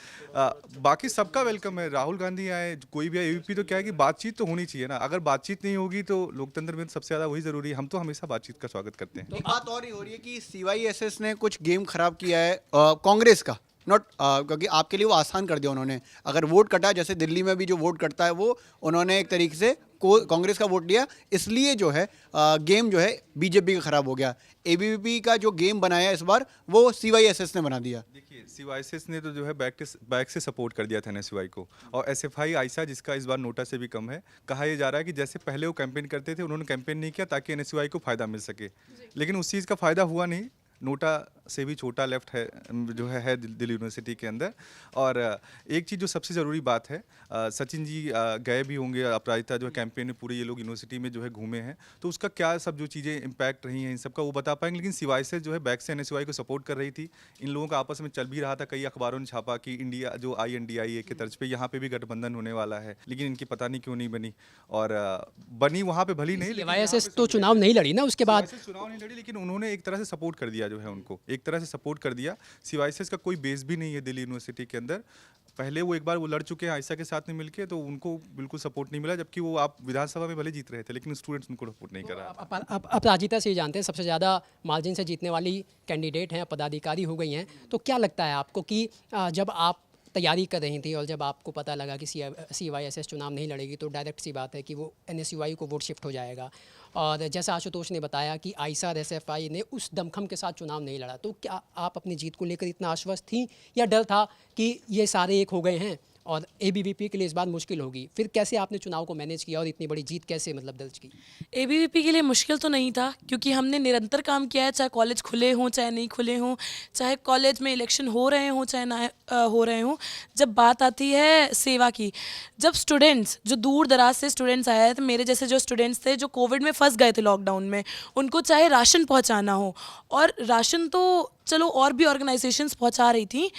बाकी सबका वेलकम है। राहुल गांधी आए, कोई भी आए, एबीवीपी तो क्या है कि बातचीत तो होनी चाहिए ना। अगर बातचीत नहीं होगी तो लोकतंत्र में सबसे ज़्यादा वही ज़रूरी है। हम तो हमेशा बातचीत का स्वागत करते हैं। एक बात और ही हो रही है कि CYSS ने कुछ गेम खराब किया है कांग्रेस का, नॉट क्योंकि आपके लिए वो आसान कर दिया उन्होंने। अगर वोट कटा, जैसे दिल्ली में भी जो वोट कटता है वो उन्होंने एक तरीके से कांग्रेस का वोट लिया, इसलिए जो है गेम जो है बीजेपी का खराब हो गया। एबीवीपी का जो गेम बनाया इस बार वो CYSS ने बना दिया। देखिए, सीवाईएसएस ने तो जो है बैक से सपोर्ट कर दिया था एनएसयूआई को, और एसएफआई आयशा, जिसका इस बार नोटा से भी कम है, कहा यह जा रहा है कि जैसे पहले वो कैंपेन करते थे, उन्होंने कैंपेन नहीं किया ताकि एनएसयूआई को फायदा मिल सके, लेकिन उस चीज़ का फायदा हुआ नहीं। नोटा से भी छोटा लेफ्ट है जो है दिल्ली यूनिवर्सिटी के अंदर। और एक चीज़ जो सबसे ज़रूरी बात है, सचिन जी गए भी होंगे, अपराजिता जो है कैंपेन में पूरे ये लोग यूनिवर्सिटी में जो है घूमे हैं, तो उसका क्या सब जो चीज़ें इम्पैक्ट रही हैं इन सब का वो बता पाएंगे। लेकिन सीवाईएसएस जो है बैक से एनएसयूआई को सपोर्ट कर रही थी। इन लोगों का आपस में चल भी रहा था, कई अखबारों ने छापा कि इंडिया जो INDIA के तर्ज पे यहाँ पे भी गठबंधन होने वाला है, लेकिन इनकी पता नहीं क्यों नहीं बनी। और बनी वहाँ पे भली नहीं, लेकिन यहाँ CYSS पे तो सब चुनाव नहीं लड़ी ना उसके बाद। CYSS चुनाव नहीं लड़ी, लेकिन उन्होंने एक तरह से सपोर्ट कर दिया जो है उनको, एक तरह से सपोर्ट कर दिया। CYSS का कोई बेस भी नहीं है दिल्ली यूनिवर्सिटी के अंदर। पहले वो एक बार वो लड़ चुके हैं आयशा के साथ में मिलके, तो उनको बिल्कुल सपोर्ट नहीं मिला, जबकि वो आप विधानसभा में भले जीत रहे थे, लेकिन स्टूडेंट्स उनको सपोर्ट नहीं कर रहा। अपराजिता से ही जानते हैं, सबसे ज़्यादा मार्जिन से जीतने वाली कैंडिडेट हैं, पदाधिकारी हो गई हैं, तो क्या लगता है आपको कि जब आप तैयारी कर रही थी और जब आपको पता लगा कि CYSS चुनाव नहीं लड़ेगी, तो डायरेक्ट सी बात है कि वो NSUI को वोट शिफ्ट हो जाएगा, और जैसा आशुतोष ने बताया कि आयशा और SFI ने उस दमखम के साथ चुनाव नहीं लड़ा, तो क्या आप अपनी जीत को लेकर इतना आश्वस्त थी, या डर था कि ये सारे एक हो गए हैं और ABVP के लिए इस बार मुश्किल होगी? फिर कैसे आपने चुनाव को मैनेज किया और इतनी बड़ी जीत कैसे मतलब दर्ज की? ABVP के लिए मुश्किल तो नहीं था, क्योंकि हमने निरंतर काम किया है, चाहे कॉलेज खुले हों चाहे नहीं खुले हों, चाहे कॉलेज में इलेक्शन हो रहे हों चाहे ना हो रहे हों। जब बात आती है सेवा की, जब स्टूडेंट्स जो दूर दराज से स्टूडेंट्स आए थे, मेरे जैसे जो स्टूडेंट्स थे जो कोविड में फंस गए थे लॉकडाउन में, उनको चाहे राशन पहुंचाना हो, और राशन तो चलो और भी ऑर्गेनाइजेशंस पहुंचा रही थी,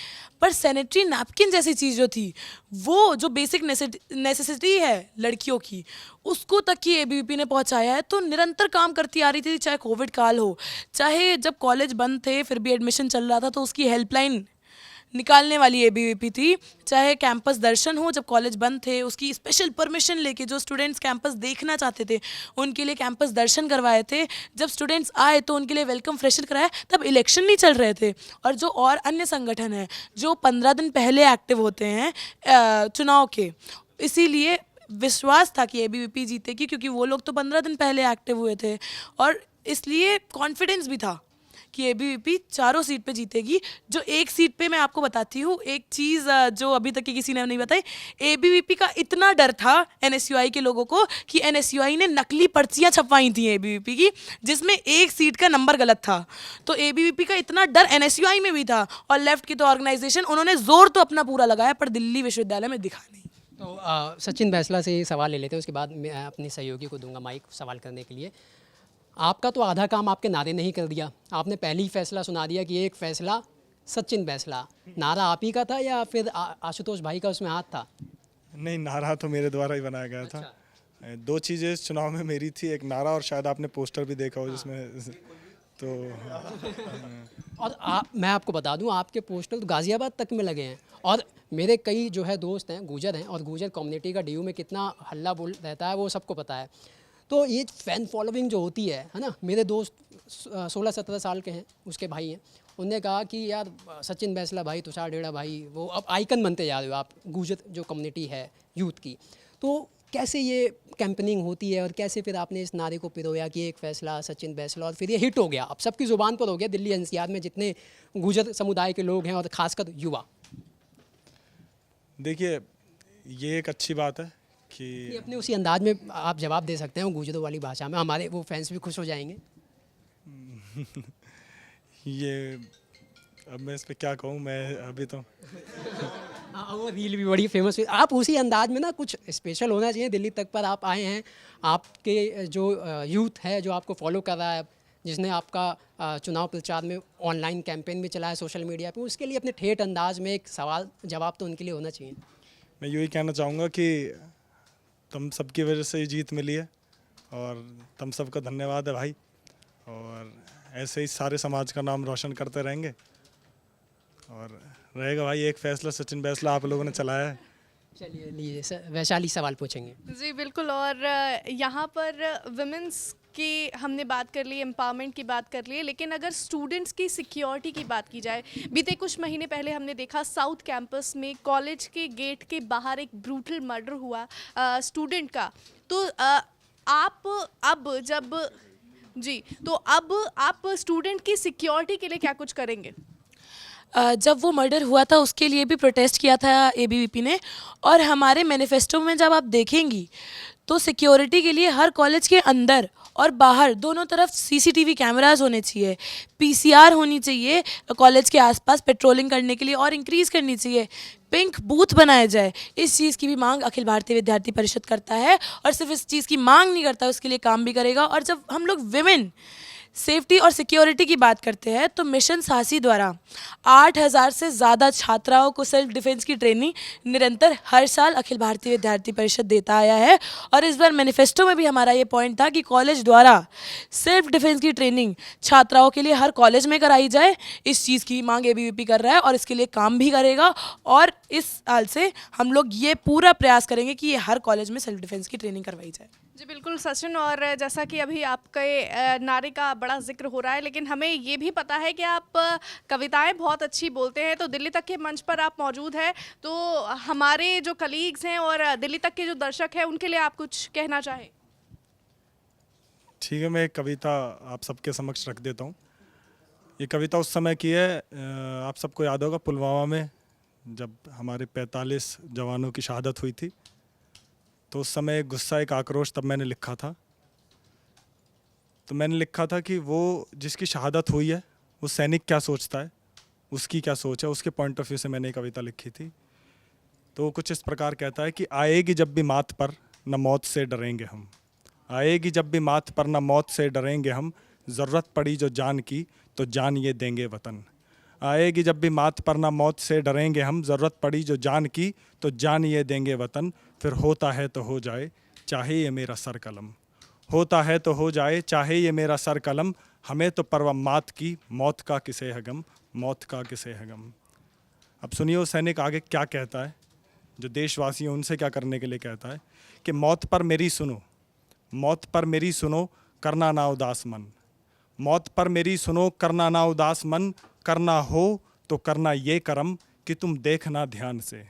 पर सैनिटरी नैपकिन जैसी चीज़ जो थी, वो जो बेसिक नेसेसिटी है लड़कियों की, उसको तक की ABVP ने पहुंचाया है। तो निरंतर काम करती आ रही थी, चाहे कोविड काल हो, चाहे जब कॉलेज बंद थे फिर भी एडमिशन चल रहा था तो उसकी हेल्पलाइन निकालने वाली ABVP थी, चाहे कैंपस दर्शन हो जब कॉलेज बंद थे, उसकी स्पेशल परमिशन लेके जो स्टूडेंट्स कैंपस देखना चाहते थे उनके लिए कैंपस दर्शन करवाए थे, जब स्टूडेंट्स आए तो उनके लिए वेलकम फ्रेशर कराया, तब इलेक्शन नहीं चल रहे थे। और जो और अन्य संगठन हैं जो 15 दिन पहले एक्टिव होते हैं चुनाव के, इसीलिए विश्वास था कि ABVP जीतेगी, क्योंकि वो लोग तो 15 दिन पहले एक्टिव हुए थे, और इसलिए कॉन्फिडेंस भी था कि ABVP चारों सीट पे जीतेगी। जो एक सीट पे मैं आपको बताती हूँ एक चीज़ जो अभी तक की किसी ने नहीं बताई, ABVP का इतना डर था NSUI के लोगों को कि NSUI ने नकली पर्चियाँ छपवाई थी ABVP की, जिसमें एक सीट का नंबर गलत था। तो ABVP का इतना डर NSUI में भी था, और लेफ्ट की तो ऑर्गेनाइजेशन, उन्होंने जोर तो अपना पूरा लगाया पर दिल्ली विश्वविद्यालय में दिखा नहीं। तो सचिन बैसला से सवाल ले लेते हैं, उसके बाद मैं अपने सहयोगी को दूंगा माइक सवाल करने के लिए। आपका तो आधा काम आपके नारे ने ही कर दिया, आपने पहले ही फैसला सुना दिया कि एक फैसला सचिन बैसला। नारा आप ही का था या फिर आशुतोष भाई का उसमें हाथ था? नहीं, नारा तो मेरे द्वारा ही बनाया गया था। दो चीज़ें इस चुनाव में मेरी थी, एक नारा और शायद आपने पोस्टर भी देखा हो जिसमें तो और मैं आपको बता दूं आपके पोस्टर तो गाज़ियाबाद तक में लगे हैं, और मेरे कई जो है दोस्त हैं गुजर हैं, और गुजर कम्युनिटी का DU में कितना हल्ला बोल रहता है वो सबको पता है। तो ये फ़ैन फॉलोइंग जो होती है ना, मेरे दोस्त 16-17 साल के हैं, उसके भाई हैं, उनने कहा कि यार सचिन बैसला भाई, तुषार डेड़ा भाई, वो अब आइकन बनते जा रहे हो आप गुजर जो कम्युनिटी है यूथ की। तो कैसे ये कैंपेनिंग होती है और कैसे फिर आपने इस नारे को पिरोया कि एक फैसला सचिन बैसला, और फिर ये हिट हो गया, अब सबकी ज़ुबान पर हो गया दिल्ली NCR में जितने गुजर समुदाय के लोग हैं और ख़ासकर युवा? देखिए, ये एक अच्छी बात है कि ये अपने उसी अंदाज में आप जवाब दे सकते हैं गुजरों वाली भाषा में, हमारे वो फैंस भी खुश हो जाएंगे। ये अब मैं इस पे क्या कहूँ, मैं अभी तो हाँ, वो रील भी बड़ी फेमस हुई। आप उसी अंदाज में ना कुछ स्पेशल होना चाहिए, दिल्ली तक पर आप आए हैं, आपके जो यूथ है जो आपको फॉलो कर रहा है, जिसने आपका चुनाव प्रचार में ऑनलाइन कैंपेन भी चलाया सोशल मीडिया पे, उसके लिए अपने ठेठ अंदाज में एक सवाल जवाब तो उनके लिए होना चाहिए। मैं यही कहना चाहूँगा कि तुम सबकी वजह से ये जीत मिली है, और तुम सबका धन्यवाद है भाई, और ऐसे ही सारे समाज का नाम रोशन करते रहेंगे। और रहेगा भाई एक फैसला सचिन बैसला, आप लोगों ने चलाया है, चलिए लिए वैशाली सवाल पूछेंगे। जी बिल्कुल। और यहाँ पर विमेंस की हमने बात कर ली, एम्पावरमेंट की बात कर ली, लेकिन अगर स्टूडेंट्स की सिक्योरिटी की बात की जाए, बीते कुछ महीने पहले हमने देखा साउथ कैंपस में कॉलेज के गेट के बाहर एक ब्रूटल मर्डर हुआ स्टूडेंट का। तो आप अब जब जी तो अब आप स्टूडेंट की सिक्योरिटी के लिए क्या कुछ करेंगे? जब वो मर्डर हुआ था उसके लिए भी प्रोटेस्ट किया था एबीवीपी ने, और हमारे मैनिफेस्टो में जब आप देखेंगी तो सिक्योरिटी के लिए हर कॉलेज के अंदर और बाहर दोनों तरफ सीसीटीवी कैमरास होने चाहिए, पीसीआर होनी चाहिए कॉलेज के आसपास पेट्रोलिंग करने के लिए, और इंक्रीज़ करनी चाहिए, पिंक बूथ बनाया जाए। इस चीज़ की भी मांग अखिल भारतीय विद्यार्थी परिषद करता है, और सिर्फ इस चीज़ की मांग नहीं करता, उसके लिए काम भी करेगा। और जब हम लोग विमेन सेफ्टी और सिक्योरिटी की बात करते हैं तो मिशन साहसी द्वारा 8,000 से ज़्यादा छात्राओं को सेल्फ डिफेंस की ट्रेनिंग निरंतर हर साल अखिल भारतीय विद्यार्थी परिषद देता आया है। और इस बार मैनिफेस्टो में भी हमारा ये पॉइंट था कि कॉलेज द्वारा सेल्फ डिफेंस की ट्रेनिंग छात्राओं के लिए हर कॉलेज में कराई जाए। इस चीज़ की मांग एबीवीपी कर रहा है और इसके लिए काम भी करेगा, और इस साल से हम लोग ये पूरा प्रयास करेंगे कि ये हर कॉलेज में सेल्फ डिफेंस की ट्रेनिंग करवाई जाए। जी बिल्कुल सचिन। और जैसा कि अभी आपके नारे का बड़ा जिक्र हो रहा है, लेकिन हमें ये भी पता है कि आप कविताएं बहुत अच्छी बोलते हैं, तो दिल्ली तक के मंच पर आप मौजूद हैं, तो हमारे जो कलीग्स हैं और दिल्ली तक के जो दर्शक हैं उनके लिए आप कुछ कहना चाहें? ठीक है, मैं एक कविता आप सबके समक्ष रख देता हूँ। ये कविता उस समय की है, आप सबको याद होगा पुलवामा में जब हमारे 45 जवानों की शहादत हुई थी, तो उस समय एक गुस्सा, एक आक्रोश तब मैंने लिखा था। तो मैंने लिखा था कि वो जिसकी शहादत हुई है वो सैनिक क्या सोचता है, उसकी क्या सोच है, उसके पॉइंट ऑफ व्यू से मैंने ये कविता लिखी थी। तो कुछ इस प्रकार कहता है कि आएगी जब भी माथ पर न मौत से डरेंगे हम, आएगी जब भी माथ पर न मौत से डरेंगे हम, ज़रूरत पड़ी जो जान की तो जान ये देंगे वतन। आएगी जब भी माथ पर ना मौत से डरेंगे हम, ज़रूरत पड़ी जो जान की तो जान ये देंगे वतन। फिर होता है तो हो जाए चाहे ये मेरा सर कलम, होता है तो हो जाए चाहे ये मेरा सर कलम, हमें तो परवा मात की मौत का किसे है गम, मौत का किसे है गम। अब सुनिए वो सैनिक आगे क्या कहता है, जो देशवासी हैं उनसे क्या करने के लिए कहता है कि मौत पर मेरी सुनो, मौत पर मेरी सुनो करना ना उदास मन, मौत पर मेरी सुनो करना ना उदास मन, करना हो तो करना ये करम कि तुम देखना ध्यान से,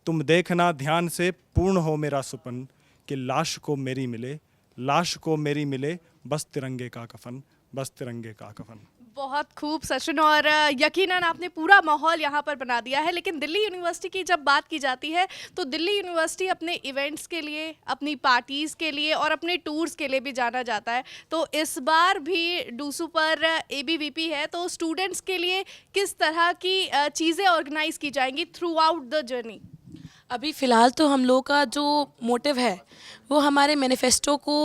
तुम देखना ध्यान से, पूर्ण हो मेरा सुपन कि लाश को मेरी मिले, लाश को मेरी मिले बस तिरंगे का कफन, बस तिरंगे का कफन। बहुत खूब सचिन। और यकीनन आपने पूरा माहौल यहाँ पर बना दिया है। लेकिन दिल्ली यूनिवर्सिटी की जब बात की जाती है तो दिल्ली यूनिवर्सिटी अपने इवेंट्स के लिए, अपनी पार्टीज़ के लिए और अपने टूर्स के लिए भी जाना जाता है। तो इस बार भी डूसू पर एबीवीपी है, तो स्टूडेंट्स के लिए किस तरह की चीज़ें ऑर्गेनाइज की जाएंगी थ्रू आउट द जर्नी? अभी फ़िलहाल तो हम लोग का जो मोटिव है वो हमारे मैनिफेस्टो को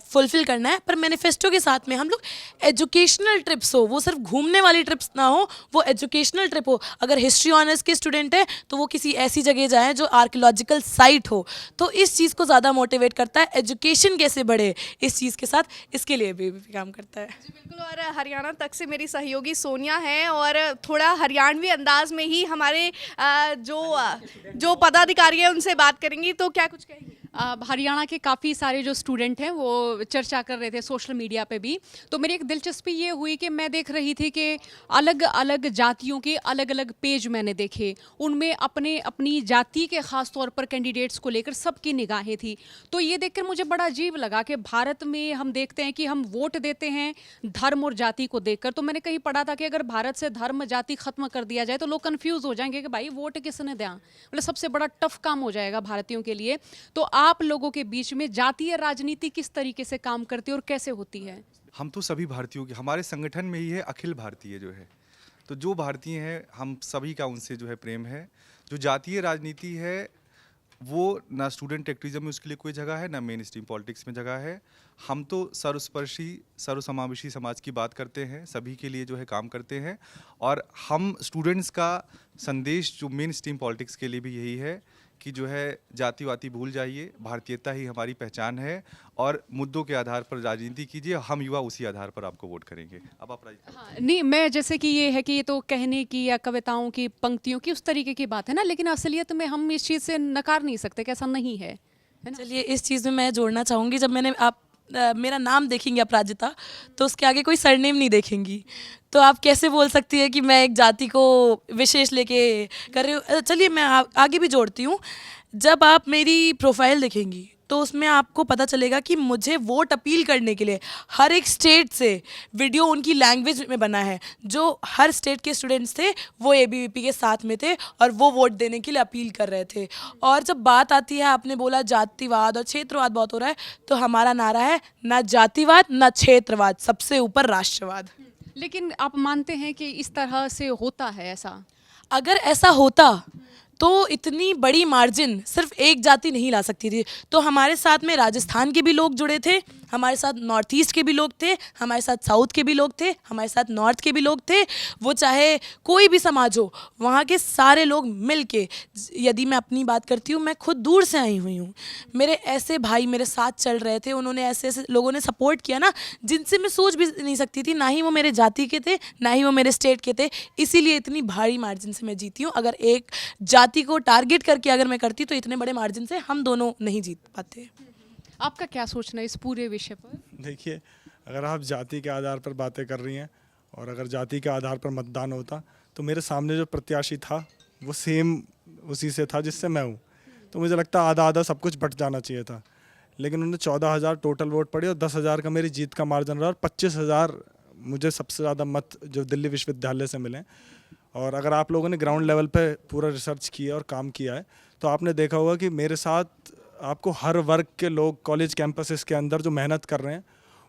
फुलफ़िल करना है, पर मैनिफेस्टो के साथ में हम लोग एजुकेशनल ट्रिप्स हो, वो सिर्फ घूमने वाली ट्रिप्स ना हो, वो एजुकेशनल ट्रिप हो। अगर हिस्ट्री ऑनर्स के स्टूडेंट हैं तो वो किसी ऐसी जगह जाएं जो आर्कियोलॉजिकल साइट हो, तो इस चीज़ को ज़्यादा मोटिवेट करता है। एजुकेशन कैसे बढ़े इस चीज़ के साथ, इसके लिए भी काम करता है। जी बिल्कुल। और हरियाणा तक से मेरी सहयोगी सोनिया है, और थोड़ा हरियाणवी अंदाज में ही हमारे जो पदाधिकारी हैं उनसे बात करेंगी। तो क्या कुछ कहेंगी? हरियाणा के काफ़ी सारे जो स्टूडेंट हैं वो चर्चा कर रहे थे सोशल मीडिया पे भी, तो मेरी एक दिलचस्पी ये हुई कि मैं देख रही थी कि अलग अलग जातियों के अलग अलग पेज मैंने देखे, उनमें अपने अपनी जाति के ख़ास तौर पर कैंडिडेट्स को लेकर सबकी निगाहें थी। तो ये देखकर मुझे बड़ा अजीब लगा कि भारत में हम देखते हैं कि हम वोट देते हैं धर्म और जाति को देखकर। तो मैंने कहीं पढ़ा था कि अगर भारत से धर्म जाति ख़त्म कर दिया जाए तो लोग कन्फ्यूज़ हो जाएंगे कि भाई वोट किसने दिया, मतलब सबसे बड़ा टफ काम हो जाएगा भारतीयों के लिए। तो आप लोगों के बीच में जातीय राजनीति किस तरीके से काम करती है और कैसे होती है? हम तो सभी भारतीयों के, हमारे संगठन में ही है अखिल भारतीय जो है, तो जो भारतीय हैं हम सभी का उनसे जो है प्रेम है। जो जातीय राजनीति है वो ना स्टूडेंट एक्टिविज्म में उसके लिए कोई जगह है, ना मेन स्ट्रीम पॉलिटिक्स में जगह है। हम तो सर्वस्पर्शी सर्वसमावेशी समाज की बात करते हैं, सभी के लिए जो है काम करते हैं। और हम स्टूडेंट्स का संदेश जो मेन स्ट्रीम पॉलिटिक्स के लिए भी यही है कि जो है जातिवादी भूल जाइए, भारतीयता ही हमारी पहचान है और मुद्दों के आधार पर राजनीति कीजिए, हम युवा उसी आधार पर आपको वोट करेंगे। अब आप हाँ, नहीं मैं जैसे कि ये है कि ये तो कहने की या कविताओं की पंक्तियों की उस तरीके की बात है ना, लेकिन असलियत में हम इस चीज़ से नकार नहीं सकते कि ऐसा नहीं है ना। चलिए इस चीज़ में मैं जोड़ना चाहूँगी, जब मैंने मेरा नाम देखेंगे अपराजिता, तो उसके आगे कोई सरनेम नहीं देखेंगी, तो आप कैसे बोल सकती है कि मैं एक जाति को विशेष लेके कर रही हूँ। चलिए मैं आगे भी जोड़ती हूँ। जब आप मेरी प्रोफाइल देखेंगी तो उसमें आपको पता चलेगा कि मुझे वोट अपील करने के लिए हर एक स्टेट से वीडियो उनकी लैंग्वेज में बना है। जो हर स्टेट के स्टूडेंट्स थे वो एबीवीपी के साथ में थे और वो वोट देने के लिए अपील कर रहे थे। और जब बात आती है, आपने बोला जातिवाद और क्षेत्रवाद बहुत हो रहा है, तो हमारा नारा है ना जातिवाद ना क्षेत्रवाद, सबसे ऊपर राष्ट्रवाद। लेकिन आप मानते हैं कि इस तरह से होता है ऐसा? अगर ऐसा होता तो इतनी बड़ी मार्जिन सिर्फ एक जाति नहीं ला सकती थी। तो हमारे साथ में राजस्थान के भी लोग जुड़े थे, हमारे साथ नॉर्थ ईस्ट के भी लोग थे, हमारे साथ साउथ के भी लोग थे, हमारे साथ नॉर्थ के भी लोग थे। वो चाहे कोई भी समाज हो, वहाँ के सारे लोग मिल के, यदि मैं अपनी बात करती हूँ, मैं खुद दूर से आई हुई हूँ, मेरे ऐसे भाई मेरे साथ चल रहे थे, उन्होंने ऐसे ऐसे लोगों ने सपोर्ट किया ना, जिनसे मैं सोच भी नहीं सकती थी। ना ही वो मेरे जाति के थे, ना ही वो मेरे स्टेट के थे। इसीलिए इतनी भारी मार्जिन से मैं जीती हूँ। अगर एक जाति को टारगेट करके अगर मैं करती तो इतने बड़े मार्जिन से हम दोनों नहीं जीत पाते। आपका क्या सोचना है इस पूरे विषय पर? देखिए, अगर आप जाति के आधार पर बातें कर रही हैं और अगर जाति के आधार पर मतदान होता, तो मेरे सामने जो प्रत्याशी था वो सेम उसी से था जिससे मैं हूँ, तो मुझे लगता है आधा आधा सब कुछ बट जाना चाहिए था। लेकिन उन्होंने 14,000 टोटल वोट पड़े और 10,000 का मेरी जीत का मार्जिन रहा और 25,000 मुझे सबसे ज़्यादा मत जो दिल्ली विश्वविद्यालय से मिले। और अगर आप लोगों ने ग्राउंड लेवल पे पूरा रिसर्च किया और काम किया है, तो आपने देखा होगा कि मेरे साथ आपको हर वर्ग के लोग कॉलेज कैंपसेस के अंदर जो मेहनत कर रहे हैं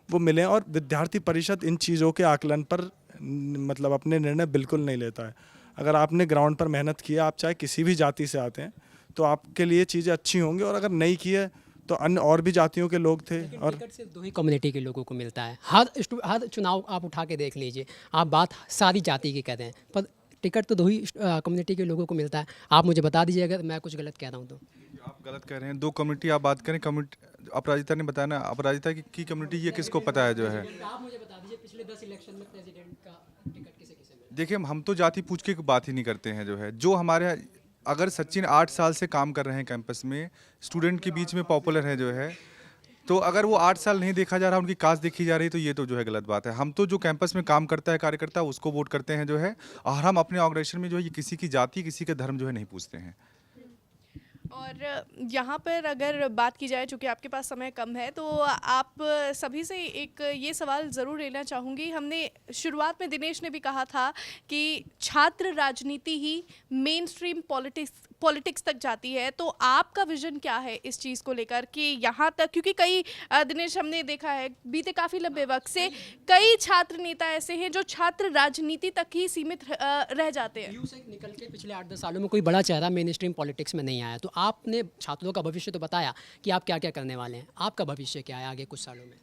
वो मिले। और विद्यार्थी परिषद इन चीज़ों के आकलन पर मतलब अपने निर्णय बिल्कुल नहीं लेता है। अगर आपने ग्राउंड पर मेहनत किया, आप चाहे किसी भी जाति से आते हैं, तो आपके लिए चीज़ें अच्छी होंगी। और अगर नहीं की है तो अन्य और भी जातियों के लोग थे। और टिकट सिर्फ दो ही कम्युनिटी के लोगों को मिलता है। हर चुनाव आप उठा के देख लीजिए, आप बात सारी जाति की कहते हैं, पर टिकट तो दो ही कम्युनिटी के लोगों को मिलता है। आप मुझे बता दीजिए अगर मैं कुछ गलत कह रहा हूँ तो। आप गलत कह रहे हैं। दो कम्युनिटी आप बात करें, कम्युनिटी अपराजिता ने बताया ना, अपराजिता की कम्युनिटी ये किसको पता है जो है। आप मुझे बता दीजिए पिछले 10 इलेक्शन में प्रेसिडेंट का टिकट किसे किसे मिला? देखिए, हम तो जाति पूछ के बात ही नहीं करते हैं जो है। जो हमारे अगर सचिन 8 साल से काम कर रहे हैं कैंपस में, स्टूडेंट के बीच में पॉपुलर है जो है, तो अगर वो 8 साल नहीं देखा जा रहा, उनकी कास्ट देखी जा रही है, तो ये तो जो है गलत बात है। हम तो जो कैंपस में काम करता है कार्यकर्ता, उसको वोट करते हैं जो है। और हम अपने ऑर्गेनाइजेशन में जो है ये किसी की जाति किसी के धर्म जो है नहीं पूछते हैं। और यहाँ पर अगर बात की जाए, चूँकि आपके पास समय कम है, तो आप सभी से एक ये सवाल ज़रूर लेना चाहूँगी। हमने शुरुआत में दिनेश ने भी कहा था कि छात्र राजनीति ही मेन स्ट्रीम पॉलिटिक्स तक जाती है, तो आपका विजन क्या है इस चीज़ को लेकर कि यहाँ तक, क्योंकि कई दिनेश हमने देखा है बीते काफ़ी लंबे वक्त से कई छात्र नेता ऐसे हैं जो छात्र राजनीति तक ही सीमित रह जाते हैं। यू से निकल के पिछले 8-10 सालों में कोई बड़ा चेहरा मेन स्ट्रीम पॉलिटिक्स में नहीं आया। तो आपने छात्रों का भविष्य तो बताया कि आप क्या क्या करने वाले हैं, आपका भविष्य क्या है आगे कुछ सालों में?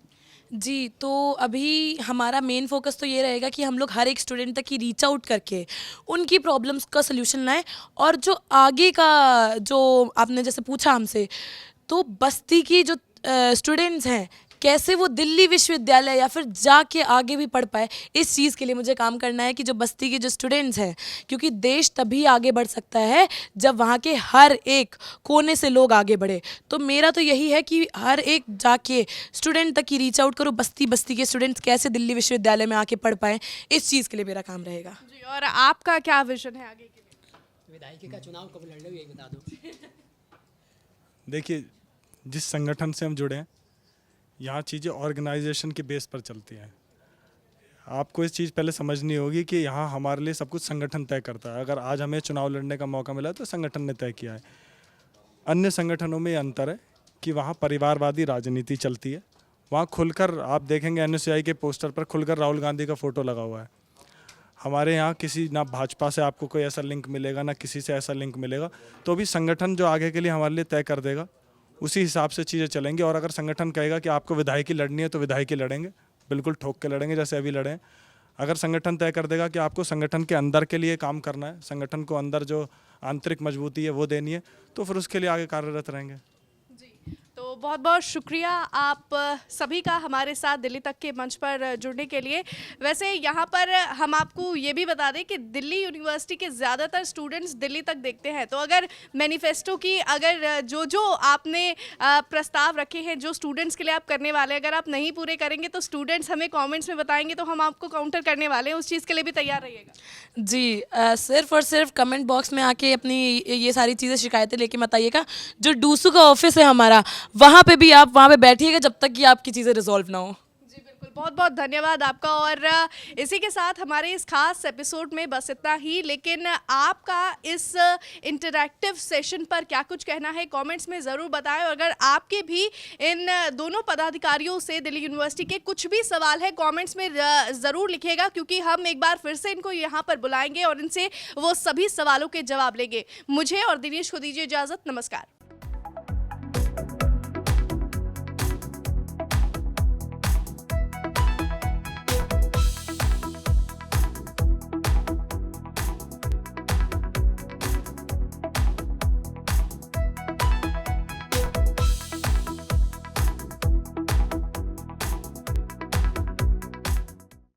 जी, तो अभी हमारा मेन फोकस तो ये रहेगा कि हम लोग हर एक स्टूडेंट तक की रीच आउट करके उनकी प्रॉब्लम्स का सल्यूशन लाएं। और जो आगे का, जो आपने जैसे पूछा हमसे, तो बस्ती की जो स्टूडेंट्स हैं, कैसे वो दिल्ली विश्वविद्यालय या फिर जाके आगे भी पढ़ पाए, इस चीज़ के लिए मुझे काम करना है कि जो बस्ती के जो स्टूडेंट्स हैं, क्योंकि देश तभी आगे बढ़ सकता है जब वहाँ के हर एक कोने से लोग आगे बढ़े। तो मेरा तो यही है कि हर एक जाके स्टूडेंट तक की रीच आउट करो, बस्ती के स्टूडेंट्स कैसे दिल्ली विश्वविद्यालय में आके पढ़ पाएँ, इस चीज़ के लिए मेरा काम रहेगा। जी, और आपका क्या विजन है आगे के लिए? विधायकी का चुनाव कब लड़ रहे हो, ये बता दो। देखिए, जिस संगठन से हम जुड़े हैं, यहाँ चीज़ें ऑर्गेनाइजेशन के बेस पर चलती हैं। आपको इस चीज़ पहले समझनी होगी कि यहाँ हमारे लिए सब कुछ संगठन तय करता है। अगर आज हमें चुनाव लड़ने का मौका मिला तो संगठन ने तय किया है। अन्य संगठनों में ये अंतर है कि वहाँ परिवारवादी राजनीति चलती है। वहाँ खुलकर आप देखेंगे NSCI के पोस्टर पर खुलकर राहुल गांधी का फ़ोटो लगा हुआ है। हमारे यहाँ किसी ना भाजपा से आपको कोई ऐसा लिंक मिलेगा, ना किसी से ऐसा लिंक मिलेगा। तो भी संगठन जो आगे के लिए हमारे लिए तय कर देगा, उसी हिसाब से चीज़ें चलेंगी। और अगर संगठन कहेगा कि आपको विधायकी लड़नी है तो विधायकी लड़ेंगे, बिल्कुल ठोक के लड़ेंगे जैसे अभी लड़े हैं। अगर संगठन तय कर देगा कि आपको संगठन के अंदर के लिए काम करना है, संगठन को अंदर जो आंतरिक मजबूती है वो देनी है, तो फिर उसके लिए आगे कार्यरत रहेंगे। तो बहुत बहुत शुक्रिया आप सभी का हमारे साथ दिल्ली तक के मंच पर जुड़ने के लिए। वैसे यहाँ पर हम आपको ये भी बता दें कि दिल्ली यूनिवर्सिटी के ज़्यादातर स्टूडेंट्स दिल्ली तक देखते हैं, तो अगर मैनिफेस्टो की अगर जो आपने प्रस्ताव रखे हैं, जो स्टूडेंट्स के लिए आप करने वाले हैं, अगर आप नहीं पूरे करेंगे तो स्टूडेंट्स हमें कॉमेंट्स में बताएंगे तो हम आपको काउंटर करने वाले हैं, उस चीज़ के लिए भी तैयार रहिएगा। जी, सिर्फ और सिर्फ कमेंट बॉक्स में आके अपनी ये सारी चीज़ें शिकायतें लेके मत आइएगा। जो डूसू का ऑफिस है हमारा, वहाँ पे भी आप वहाँ पे बैठिएगा जब तक कि आपकी चीज़ें रिजॉल्व ना हो। जी बिल्कुल, बहुत बहुत धन्यवाद आपका। और इसी के साथ हमारे इस खास एपिसोड में बस इतना ही, लेकिन आपका इस इंटरैक्टिव सेशन पर क्या कुछ कहना है कमेंट्स में ज़रूर बताएं। और अगर आपके भी इन दोनों पदाधिकारियों से दिल्ली यूनिवर्सिटी के कुछ भी सवाल है कमेंट्स में ज़रूर लिखिएगा, क्योंकि हम एक बार फिर से इनको यहाँ पर बुलाएंगे और इनसे वो सभी सवालों के जवाब लेंगे। मुझे और दिनेश को दीजिए इजाज़त, नमस्कार।